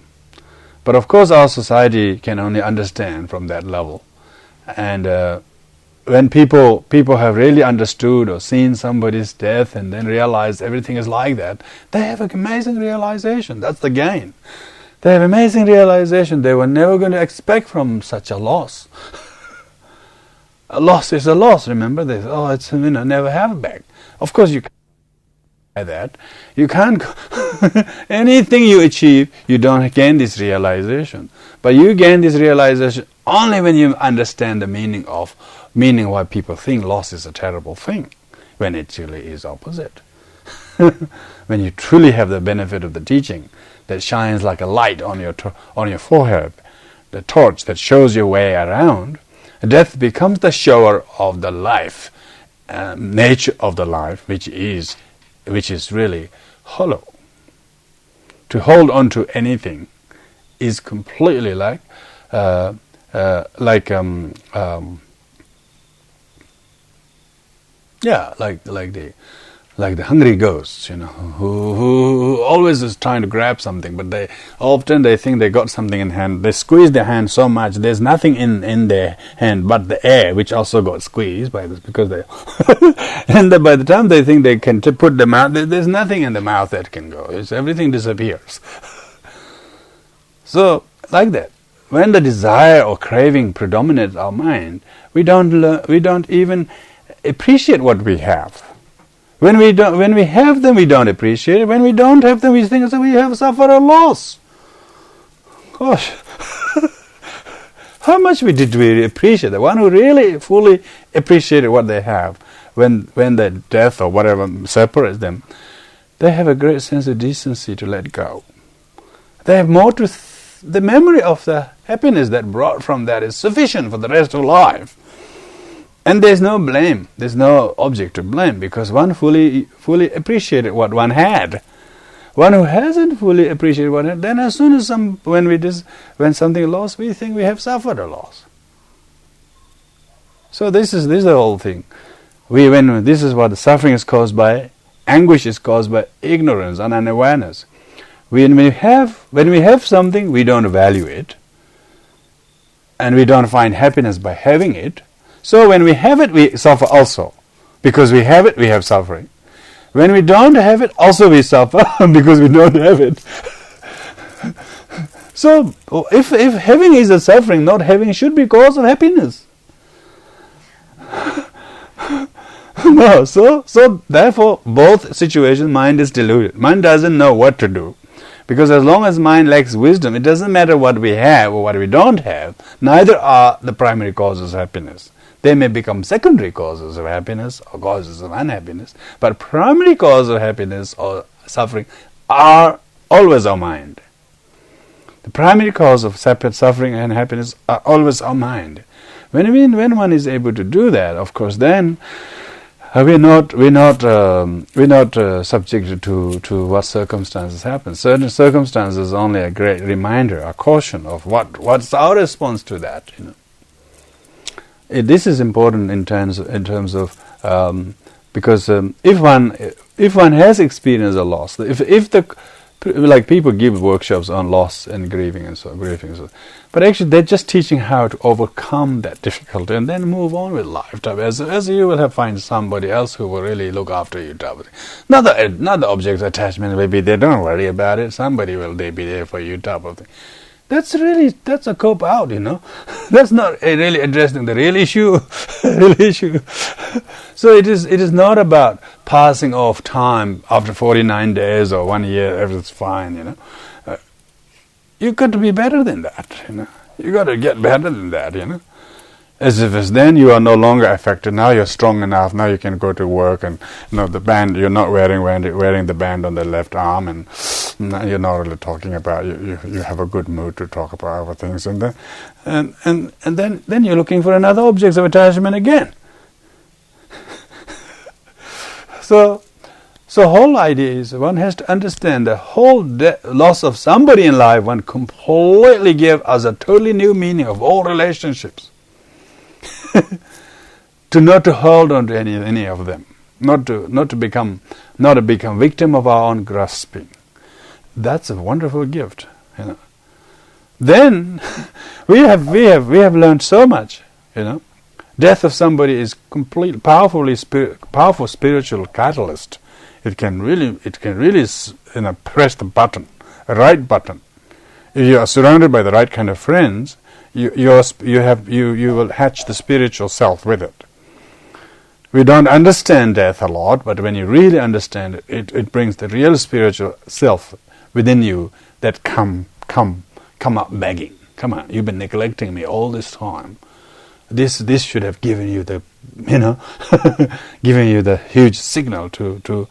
But of course our society can only understand from that level. And when people have really understood or seen somebody's death and then realize everything is like that, they have an amazing realization. That's the gain. They have amazing realization they were never going to expect from such a loss. A loss is a loss, remember? They say, it's never have it back. Of course you can't buy that. You can't anything you achieve, you don't gain this realization. But you gain this realization only when you understand the meaning why people think loss is a terrible thing, when it really is opposite. When you truly have the benefit of the teaching that shines like a light on your forehead, the torch that shows your way around, death becomes the shower of the life, nature of the life, which is really hollow. To hold on to anything is completely like the hungry ghosts, who always is trying to grab something, but they think they got something in hand. They squeeze their hand so much, there's nothing in their hand but the air, which also got squeezed by this, because they and by the time they think they can put the mouth, there's nothing in the mouth that can go. Everything disappears. So like that, when the desire or craving predominates our mind, we don't even appreciate what we have. When we have them, we don't appreciate it. When we don't have them, we think that we have suffered a loss. Gosh, how much did we appreciate? The one who really fully appreciated what they have, when their death or whatever separates them, they have a great sense of decency to let go. They have more to the memory of the happiness that brought from that is sufficient for the rest of life. And there's no blame, there's no object to blame, because one fully appreciated what one had. One who hasn't fully appreciated what one had, then as soon as when something lost, we think we have suffered a loss. So this is the whole thing. This is what the suffering is caused by, anguish is caused by ignorance and unawareness. When we have something, we don't value it, and we don't find happiness by having it. So when we have it, we suffer also. Because we have it, we have suffering. When we don't have it, also we suffer because we don't have it. So if having is a suffering, not having should be cause of happiness. No, so therefore both situations mind is deluded. Mind doesn't know what to do. Because as long as mind lacks wisdom, it doesn't matter what we have or what we don't have, neither are the primary causes of happiness. They may become secondary causes of happiness or causes of unhappiness, but primary causes of happiness or suffering are always our mind. The primary cause of suffering and happiness are always our mind. When one is able to do that, of course, then we're not subject to what circumstances happen. Certain circumstances only a great reminder, a caution of what's our response to that. This is important in terms of because if one has experienced a loss, like people give workshops on loss and grieving and so but actually they're just teaching how to overcome that difficulty and then move on with life. As you will find somebody else who will really look after you. Not the object attachment. Maybe they don't worry about it. Somebody will be there for you. Type of thing. That's a cope out. That's not really addressing the real issue. So it is not about passing off time after 49 days or 1 year. Everything's fine. You got to be better than that. You got to get better than that. As if it's then you are no longer affected. Now you're strong enough. Now you can go to work and the band. You're not wearing the band on the left arm, and you're not really talking about. You have a good mood to talk about other things, and then you're looking for another object of attachment again. So whole idea is one has to understand the whole loss of somebody in life. One completely gave us a totally new meaning of all relationships. Not to hold on to any of them, not to become victim of our own grasping. That's a wonderful gift. Then we have learned so much. Death of somebody is powerful spiritual catalyst. It can really press the button, a right button. If you are surrounded by the right kind of friends, you will hatch the spiritual self with it. We don't understand death a lot, but when you really understand it, it brings the real spiritual self within you that come up begging. Come on, you've been neglecting me all this time. This should have given you the given you the huge signal to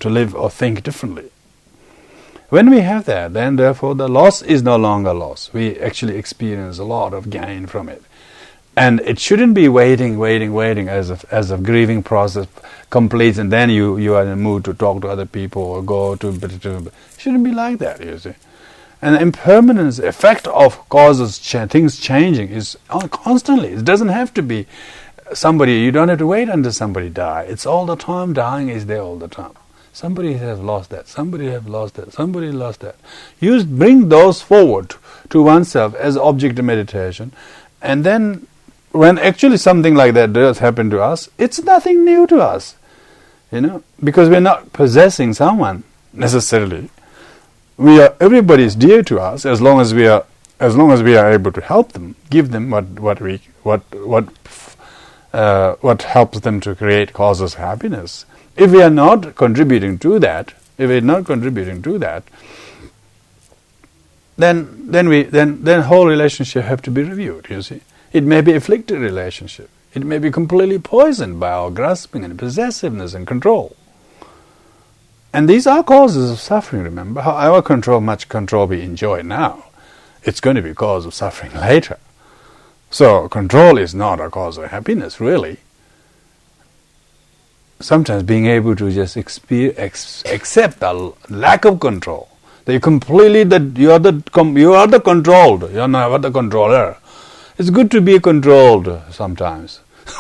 live or think differently. When we have that, then therefore the loss is no longer loss. We actually experience a lot of gain from it. And it shouldn't be waiting as a grieving process completes and then you are in a mood to talk to other people or go to it shouldn't be like that, you see. And the impermanence effect of causes, things changing is constantly. It doesn't have to be somebody, you don't have to wait until somebody dies. It's all the time, dying is there all the time. Somebody has lost that, somebody has lost that, somebody lost that. You bring those forward to oneself as object of meditation, and then when actually something like that does happen to us, it's nothing new to us, because we're not possessing someone necessarily. Everybody is dear to us as long as we are able to help them, give them what helps them to create causes of happiness. If we are not contributing to that, then whole relationship have to be reviewed. You see, it may be afflicted relationship. It may be completely poisoned by our grasping and possessiveness and control. And these are causes of suffering. Remember, however much control we enjoy now, it's going to be cause of suffering later. So control is not a cause of happiness, really. Sometimes being able to just accept the lack of control, that you are the controlled, you are not the controller. It's good to be controlled sometimes.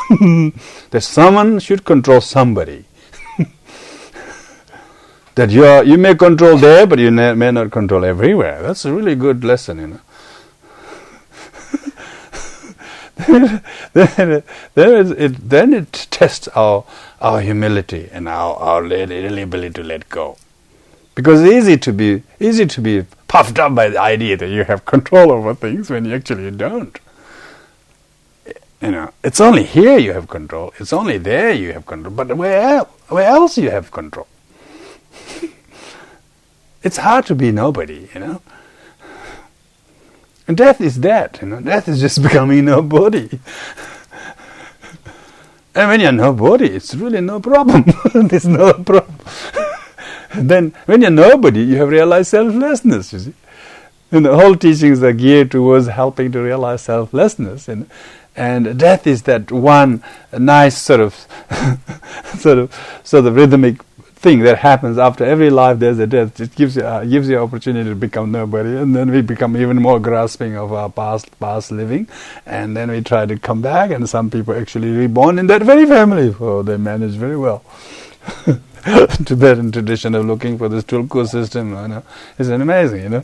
That someone should control somebody. That you may control there, but you may not control everywhere. That's a really good lesson, Then it tests our humility and our ability to let go. Because it's easy to be puffed up by the idea that you have control over things when you actually don't. It's only here you have control. It's only there you have control. But where else you have control? It's hard to be nobody, And death is that, Death is just becoming nobody. And when you're nobody, it's really no problem. There's no problem. Then, when you're nobody, you have realized selflessness, you see. And the whole teachings are geared towards helping to realize selflessness. And death is that one nice sort of rhythmic thing that happens after every life. There's a death. It gives you opportunity to become nobody, and then we become even more grasping of our past living, and then we try to come back. And some people actually reborn in that very family. Oh, they manage very well. Tibetan tradition of looking for this tulku system, is an amazing.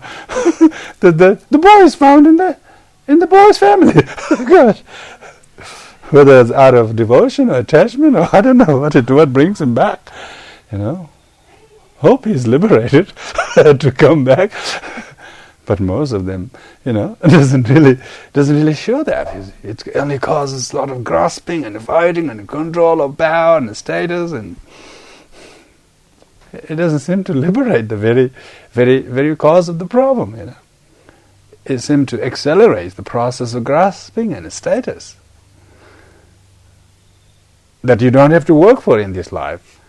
The boy is found in the boy's family. Gosh. Whether it's out of devotion or attachment, or I don't know what brings him back. Hope he's liberated to come back. But most of them, doesn't really show that. It only causes a lot of grasping and fighting and control of power and status, and it doesn't seem to liberate the very, very, very cause of the problem. It seems to accelerate the process of grasping and status that you don't have to work for in this life.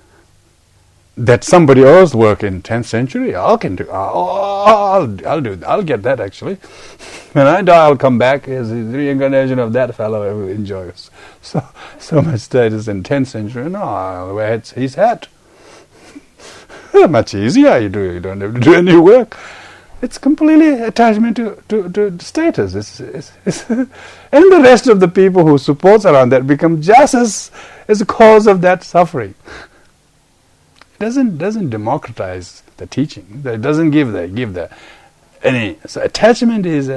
That somebody else work in 10th century, I'll get that actually. When I die, I'll come back as the reincarnation of that fellow who enjoys so much status in 10th century. No, I'll wear his hat. Much easier, you don't have to do any work. It's completely attachment to status. And the rest of the people who supports around that become just as a cause of that suffering. Doesn't democratize the teaching. It doesn't give any. So attachment is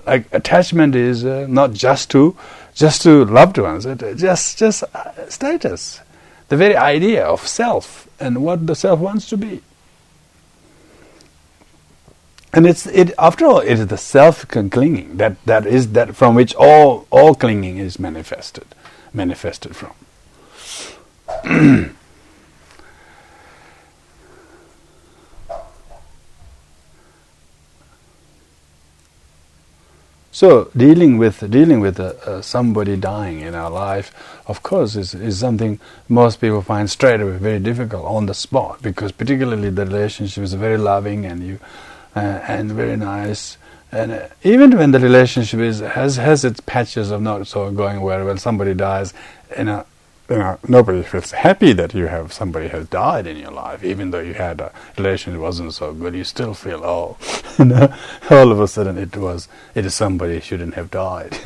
like attachment is not just to loved ones. Just status, the very idea of self and what the self wants to be. And after all, it is the self clinging that is from which all clinging is manifested from. So dealing with somebody dying in our life, of course, is something most people find straight away very difficult on the spot, because particularly the relationship is very loving and very nice. And even when the relationship has its patches of not so going well, when somebody dies, nobody feels happy that you have somebody has died in your life. Even though you had a relation that wasn't so good, you still feel, all of a sudden it is somebody who shouldn't have died.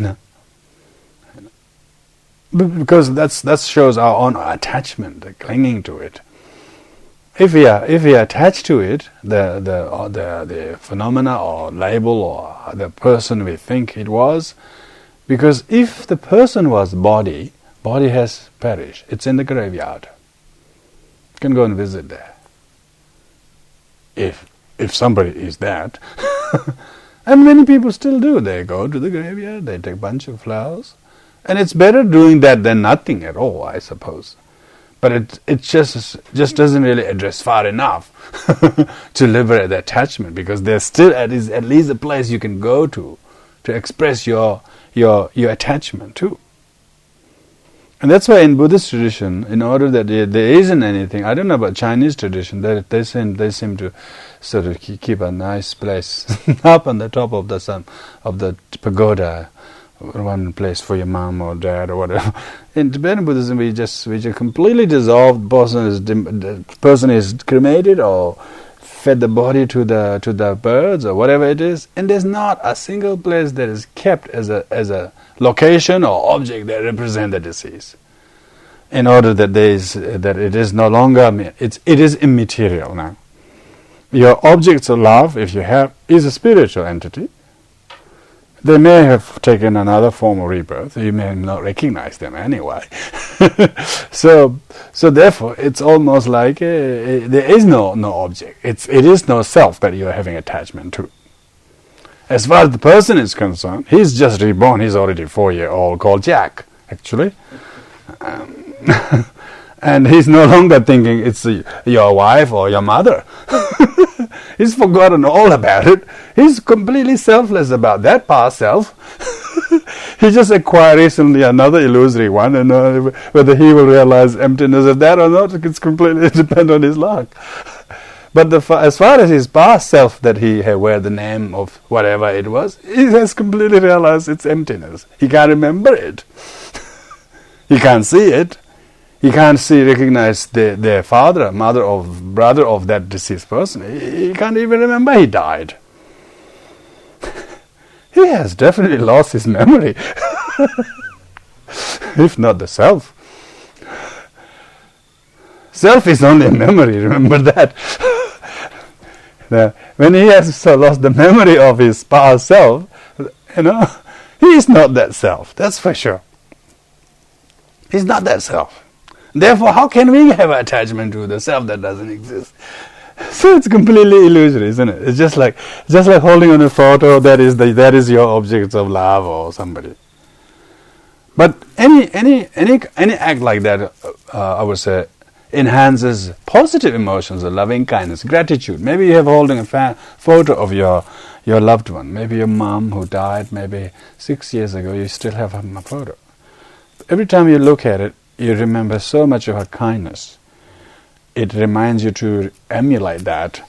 Because that shows our own attachment, the clinging to it. If we are attached to it, the phenomena or label or the person we think it was, because if the person was body has perished. It's in the graveyard. You can go and visit there. If somebody is that, and many people still do. They go to the graveyard. They take a bunch of flowers, and it's better doing that than nothing at all, I suppose. But it just doesn't really address far enough to liberate the attachment, because there's still at least a place you can go to express your attachment to. And that's why in Buddhist tradition, in order that there isn't anything, I don't know about Chinese tradition, that they seem to sort of keep a nice place up on the top of the pagoda, one place for your mom or dad or whatever. In Tibetan Buddhism, we just completely dissolved. The person is cremated or fed the body to the birds or whatever it is, and there's not a single place that is kept as a location or object that represent the deceased, in order that it is no longer it is immaterial now. Your objects of love, if you have, is a spiritual entity. They may have taken another form of rebirth. You may not recognize them anyway. So therefore, it's almost like there is no object. It is no self that you are having attachment to. As far as the person is concerned, he's just reborn. He's already 4-year-old called Jack, actually. And he's no longer thinking it's your wife or your mother. He's forgotten all about it. He's completely selfless about that past self. He just acquired recently another illusory one, and whether he will realize emptiness of that or not, it's completely depend on his luck. But as far as his past self that he had wear the name of whatever it was, he has completely realized it's emptiness. He can't remember it. He can't see it. He can't recognize their father, mother, or brother of that deceased person. He can't even remember he died. He has definitely lost his memory, if not the self. Self is only a memory, remember that. When he has lost the memory of his past self, he is not that self, that's for sure. He's not that self. Therefore, how can we have attachment to the self that doesn't exist? So it's completely illusory, isn't it? It's just like holding on a photo that is your object of love or somebody. But any act like that, I would say, enhances positive emotions of loving kindness, gratitude. Maybe you have holding a photo of your loved one. Maybe your mom who died maybe 6 years ago. You still have a photo. Every time you look at it, you remember so much of her kindness. It reminds you to emulate that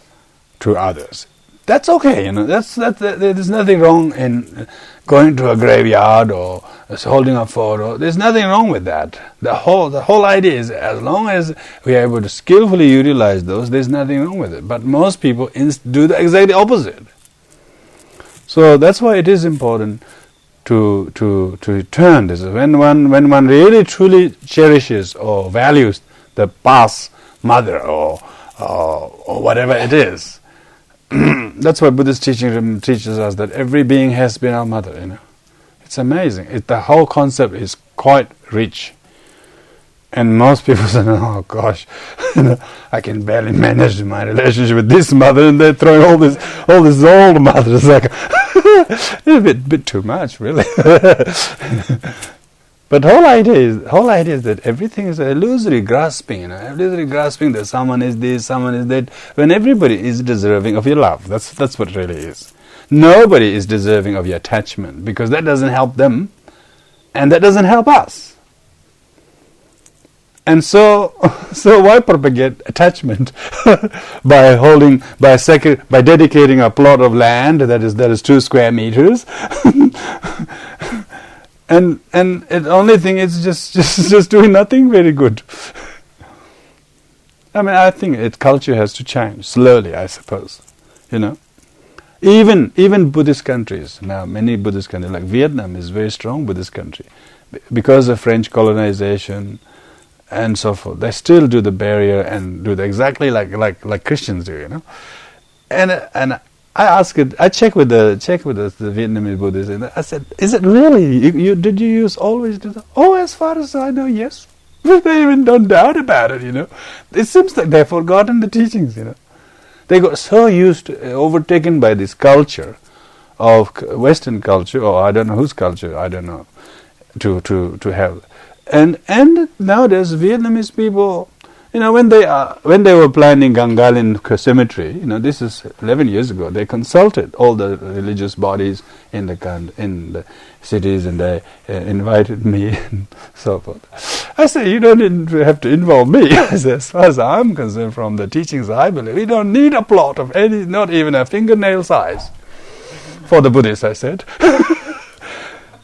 to others. That's okay, there's nothing wrong in going to a graveyard or holding a photo. There's nothing wrong with that. The whole idea is, as long as we are able to skillfully utilize those, there's nothing wrong with it. But most people do the exactly opposite. So that's why it is important to return this. When one really truly cherishes or values the past mother or whatever it is, that's why Buddhist teaching teaches us that every being has been our mother. It's amazing. The whole concept is quite rich. And most people say, oh gosh, I can barely manage my relationship with this mother, and they're throwing all these old mothers. Like a bit too much, really. But whole idea is that everything is illusory grasping, illusory grasping that someone is this, someone is that, when everybody is deserving of your love. That's what it really is. Nobody is deserving of your attachment, because that doesn't help them, and that doesn't help us. And so why propagate attachment by dedicating a plot of land that is 2 square meters? And the only thing is just doing nothing very good. I think culture has to change slowly, I suppose. Even Buddhist countries now, many Buddhist countries like Vietnam is a very strong Buddhist country because of French colonization and so forth. They still do the barrier and do exactly like Christians do. And I checked with the Vietnamese Buddhists, and I said, "Is it really? Did you always do that?" "Oh, as far as I know, yes." They even don't doubt about it. It seems like they've forgotten the teachings. They got so used to, overtaken by this culture of Western culture, or I don't know whose culture, I don't know, to have, and nowadays Vietnamese people. When they were planning Gangalin cemetery, this is 11 years ago, they consulted all the religious bodies in the cities, and they invited me and so forth. I said, you don't have to involve me. I said, as far as I'm concerned, from the teachings I believe, we don't need a plot of any, not even a fingernail size for the Buddhists, I said.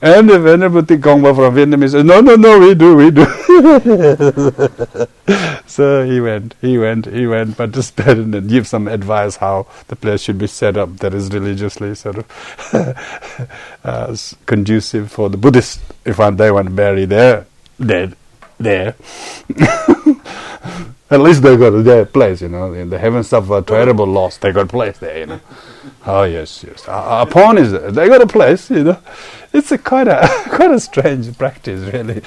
And the Venerable Thikongpa from Vietnam said, no, we do. So he went, participated and give some advice how the place should be set up that is religiously sort of conducive for the Buddhists if they want to bury their dead there. At least they got their place, in the heavens suffer terrible loss, they got a place there, Oh yes. Upon is there. They got a place, It's quite a strange practice, really.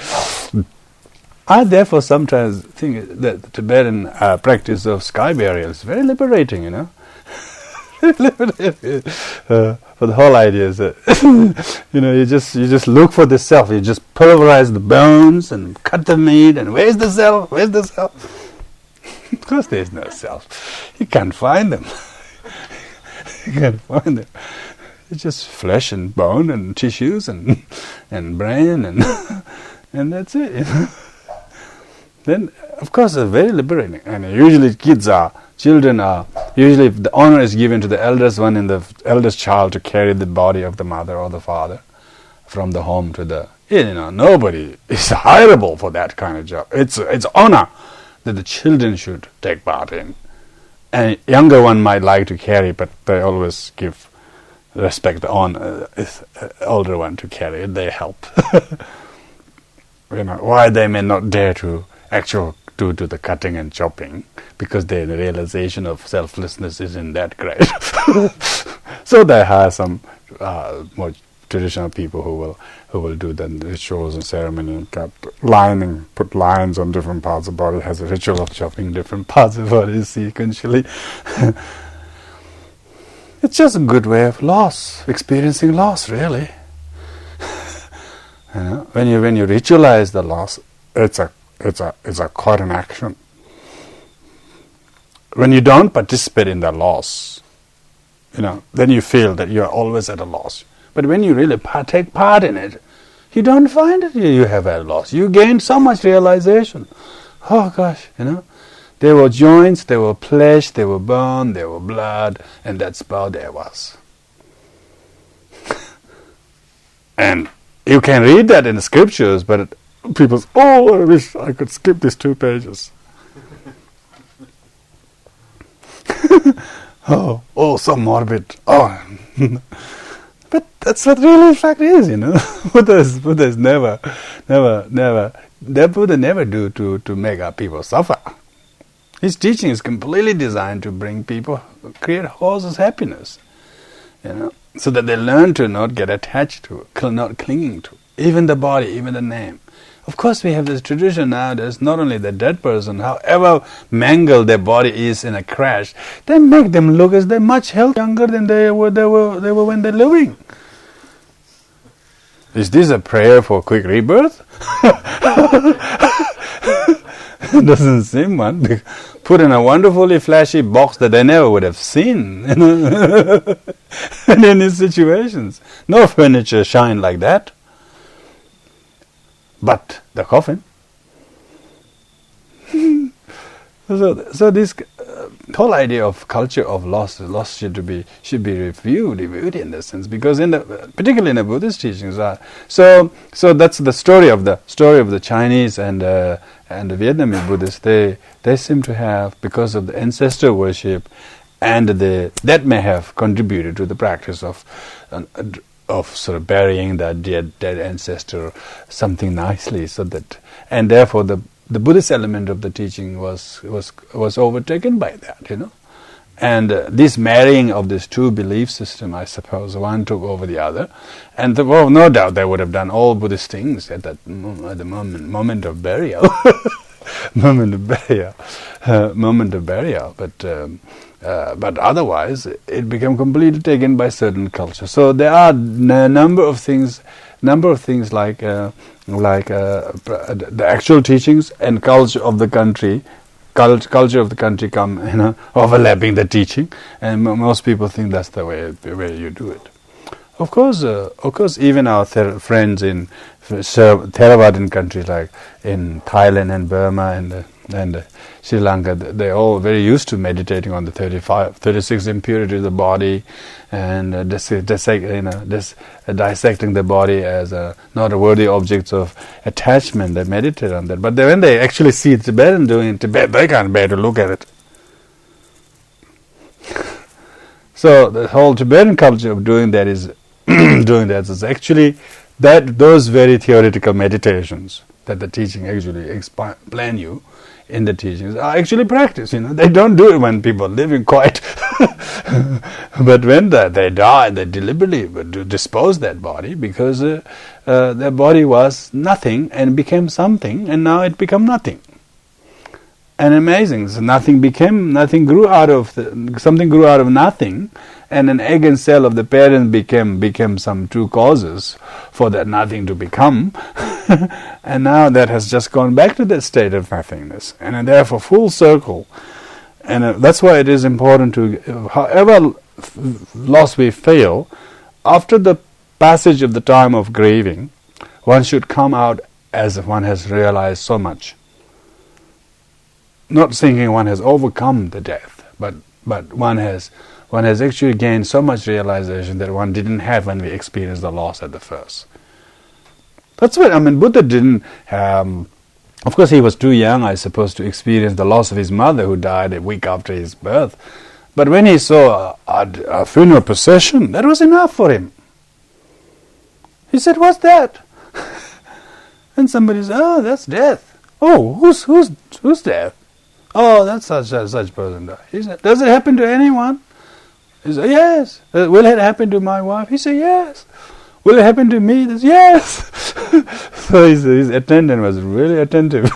I therefore sometimes think that the Tibetan practice of sky burial is very liberating, But the whole idea is that you just look for the self. You just pulverize the bones and cut the meat. And where's the self? Where's the self? Of course, there's no self. You can't find them. You can't find them. It's just flesh and bone and tissues and brain and that's it. Then, of course, it's very liberating. And usually children are, usually if the honor is given to the eldest one and the eldest child to carry the body of the mother or the father from the home to the, nobody is hireable for that kind of job. It's honor that the children should take part in. And younger one might like to carry, but they always respect the honor, older one to carry it, they help. Why they may not dare to actually do the cutting and chopping, because the realization of selflessness isn't that great. So they hire some more traditional people who will do the rituals and ceremony and put lines on different parts of the body, has a ritual of chopping different parts of the body sequentially. It's just a good way of experiencing loss, really. When you ritualize the loss, it's quite an action. When you don't participate in the loss, then you feel that you are always at a loss. But when you really take part in it, you don't find that you have a loss. You gain so much realization. Oh gosh, there were joints, there were flesh, there were bone, there were blood, and that's all there was. And you can read that in the scriptures, but people say, I wish I could skip these 2 pages. So morbid. But that's what really in fact is, Buddha's never, that Buddha never do to make our people suffer. His teaching is completely designed to bring people, create causes happiness, so that they learn to not get attached to, not clinging to, even the body, even the name. Of course, we have this tradition nowadays, not only the dead person, however mangled their body is in a crash, they make them look as they're much younger than they were when they're living. Is this a prayer for quick rebirth? It doesn't seem one. Put in a wonderfully flashy box that they never would have seen in any situations. No furniture shine like that. But the coffin. So this whole idea of culture of loss should be reviewed in this sense, because particularly in the Buddhist teachings, so that's the story of the Chinese and the Vietnamese Buddhists. They seem to have, because of the ancestor worship, and that may have contributed to the practice of sort of burying that dead ancestor something nicely, so that, and therefore the Buddhist element of the teaching was overtaken by that, And this marrying of these 2 belief systems, I suppose, one took over the other, and no doubt they would have done all Buddhist things at the moment of burial, moment of burial, but otherwise it became completely taken by certain culture. So there are a number of things like the actual teachings and culture of the country. Culture of the country come, overlapping the teaching, and most people think that's the way you do it. Of course, even our friends in Theravadan countries like in Thailand and Burma and Sri Lanka, they're all very used to meditating on the 36 impurities of the body, and dissecting the body as not a worthy objects of attachment. They meditate on that. But when they actually see Tibetan doing it in Tibet, they can't bear to look at it. So the whole Tibetan culture of doing that is is actually those very theoretical meditations that the teaching actually explain you in the teachings are actually practiced. They don't do it when people are living quite. But when they die, they deliberately dispose that body, because their body was nothing and became something, and now it become nothing. And amazing, so nothing grew out of something grew out of nothing, and an egg and cell of the parent became some true causes for that nothing to become, and now that has just gone back to that state of nothingness, and therefore full circle. And that's why it is important to, however loss we feel, after the passage of the time of grieving, one should come out as if one has realized so much. Not thinking one has overcome the death, but one has actually gained so much realization that one didn't have when we experienced the loss at the first. That's what Buddha didn't. Of course, he was too young, I suppose, to experience the loss of his mother, who died a week after his birth. But when he saw a funeral procession, that was enough for him. He said, "What's that?" And somebody said, "Oh, that's death." "Oh, who's death?" "Oh, that's such person died." He said, "Does it happen to anyone?" He said, "Yes." "Will it happen to my wife?" He said, "Yes." "Will it happen to me?" He said, "Yes." So his attendant was really attentive.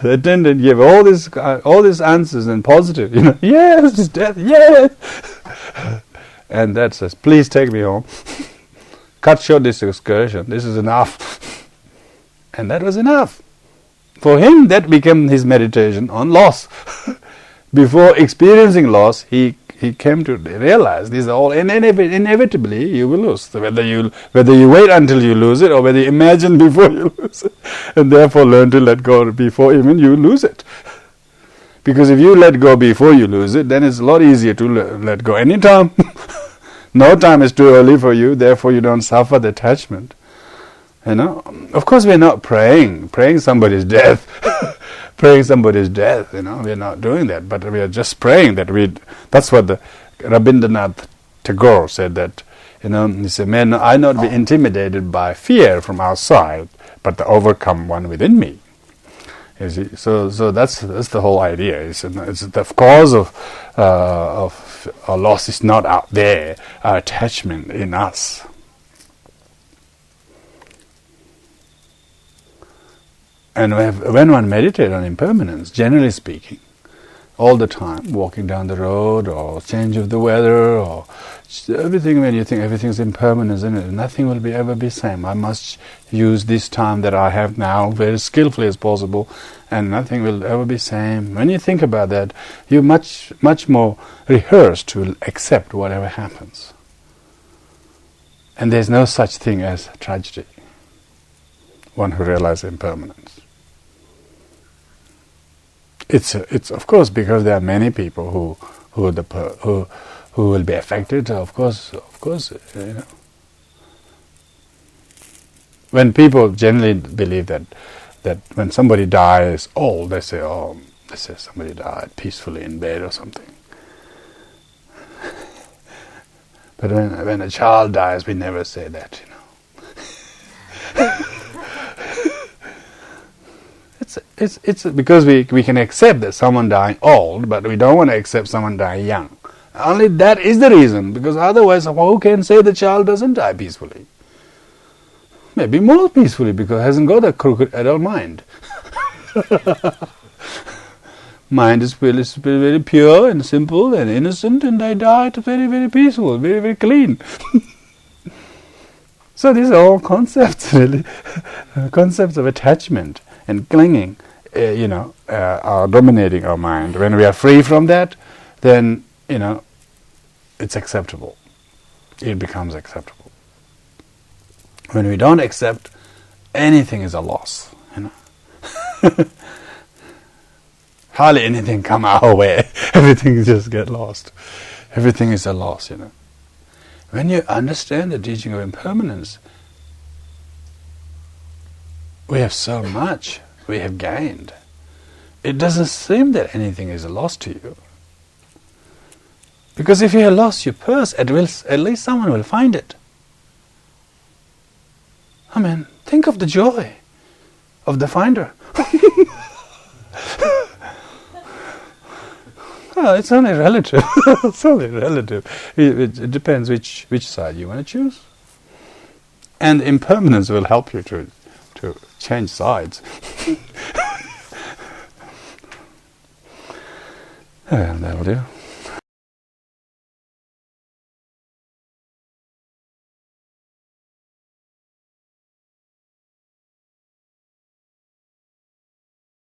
The attendant gave all these answers and positive. Yes, it's death. Yes. And that says, "Please take me home. Cut short this excursion. This is enough." And that was enough. For him, that became his meditation on loss. Before experiencing loss, he came to realize these are all inevitably you will lose. So whether you wait until you lose it, or whether you imagine before you lose it, and therefore learn to let go before even you lose it. Because if you let go before you lose it, then it's a lot easier to let go anytime. No time is too early for you, therefore you don't suffer the attachment. Of course we're not praying somebody's death, praying somebody's death, we're not doing that, but we are just praying that that's what the Rabindranath Tagore said, that, he said, "May I not be intimidated by fear from outside, but to overcome one within me." You see? So that's the whole idea. It's the cause of our loss is not out there, our attachment in us. And when one meditates on impermanence, generally speaking, all the time, walking down the road, or change of the weather, or everything, when you think everything's impermanent, isn't it? Nothing will ever be same. I must use this time that I have now very skillfully as possible, and nothing will ever be same. When you think about that, you're much more rehearsed to accept whatever happens. And there's no such thing as tragedy. One who realizes impermanence. It's of course, because there are many people who will be affected. Of course, When people generally believe that when somebody dies old, they say somebody died peacefully in bed or something. But when a child dies, we never say that, It's because we can accept that someone dying old, but we don't want to accept someone dying young. Only that is the reason, because otherwise who can say the child doesn't die peacefully? Maybe more peacefully, because it hasn't got a crooked adult mind. Mind is very pure and simple and innocent, and they die very, very peaceful, very, very clean. So these are all concepts, really. Concepts of attachment and clinging, are dominating our mind. When we are free from that, then, it's acceptable. It becomes acceptable. When we don't accept, anything is a loss, Hardly anything come our way. Everything just get lost. Everything is a loss, When you understand the teaching of impermanence, we have so much we have gained. It doesn't seem that anything is a loss to you. Because if you have lost your purse, at least someone will find it. Think of the joy of the finder. Well, it's only relative. It's only relative. It depends which side you want to choose. And impermanence will help you to change sides.
And that'll do.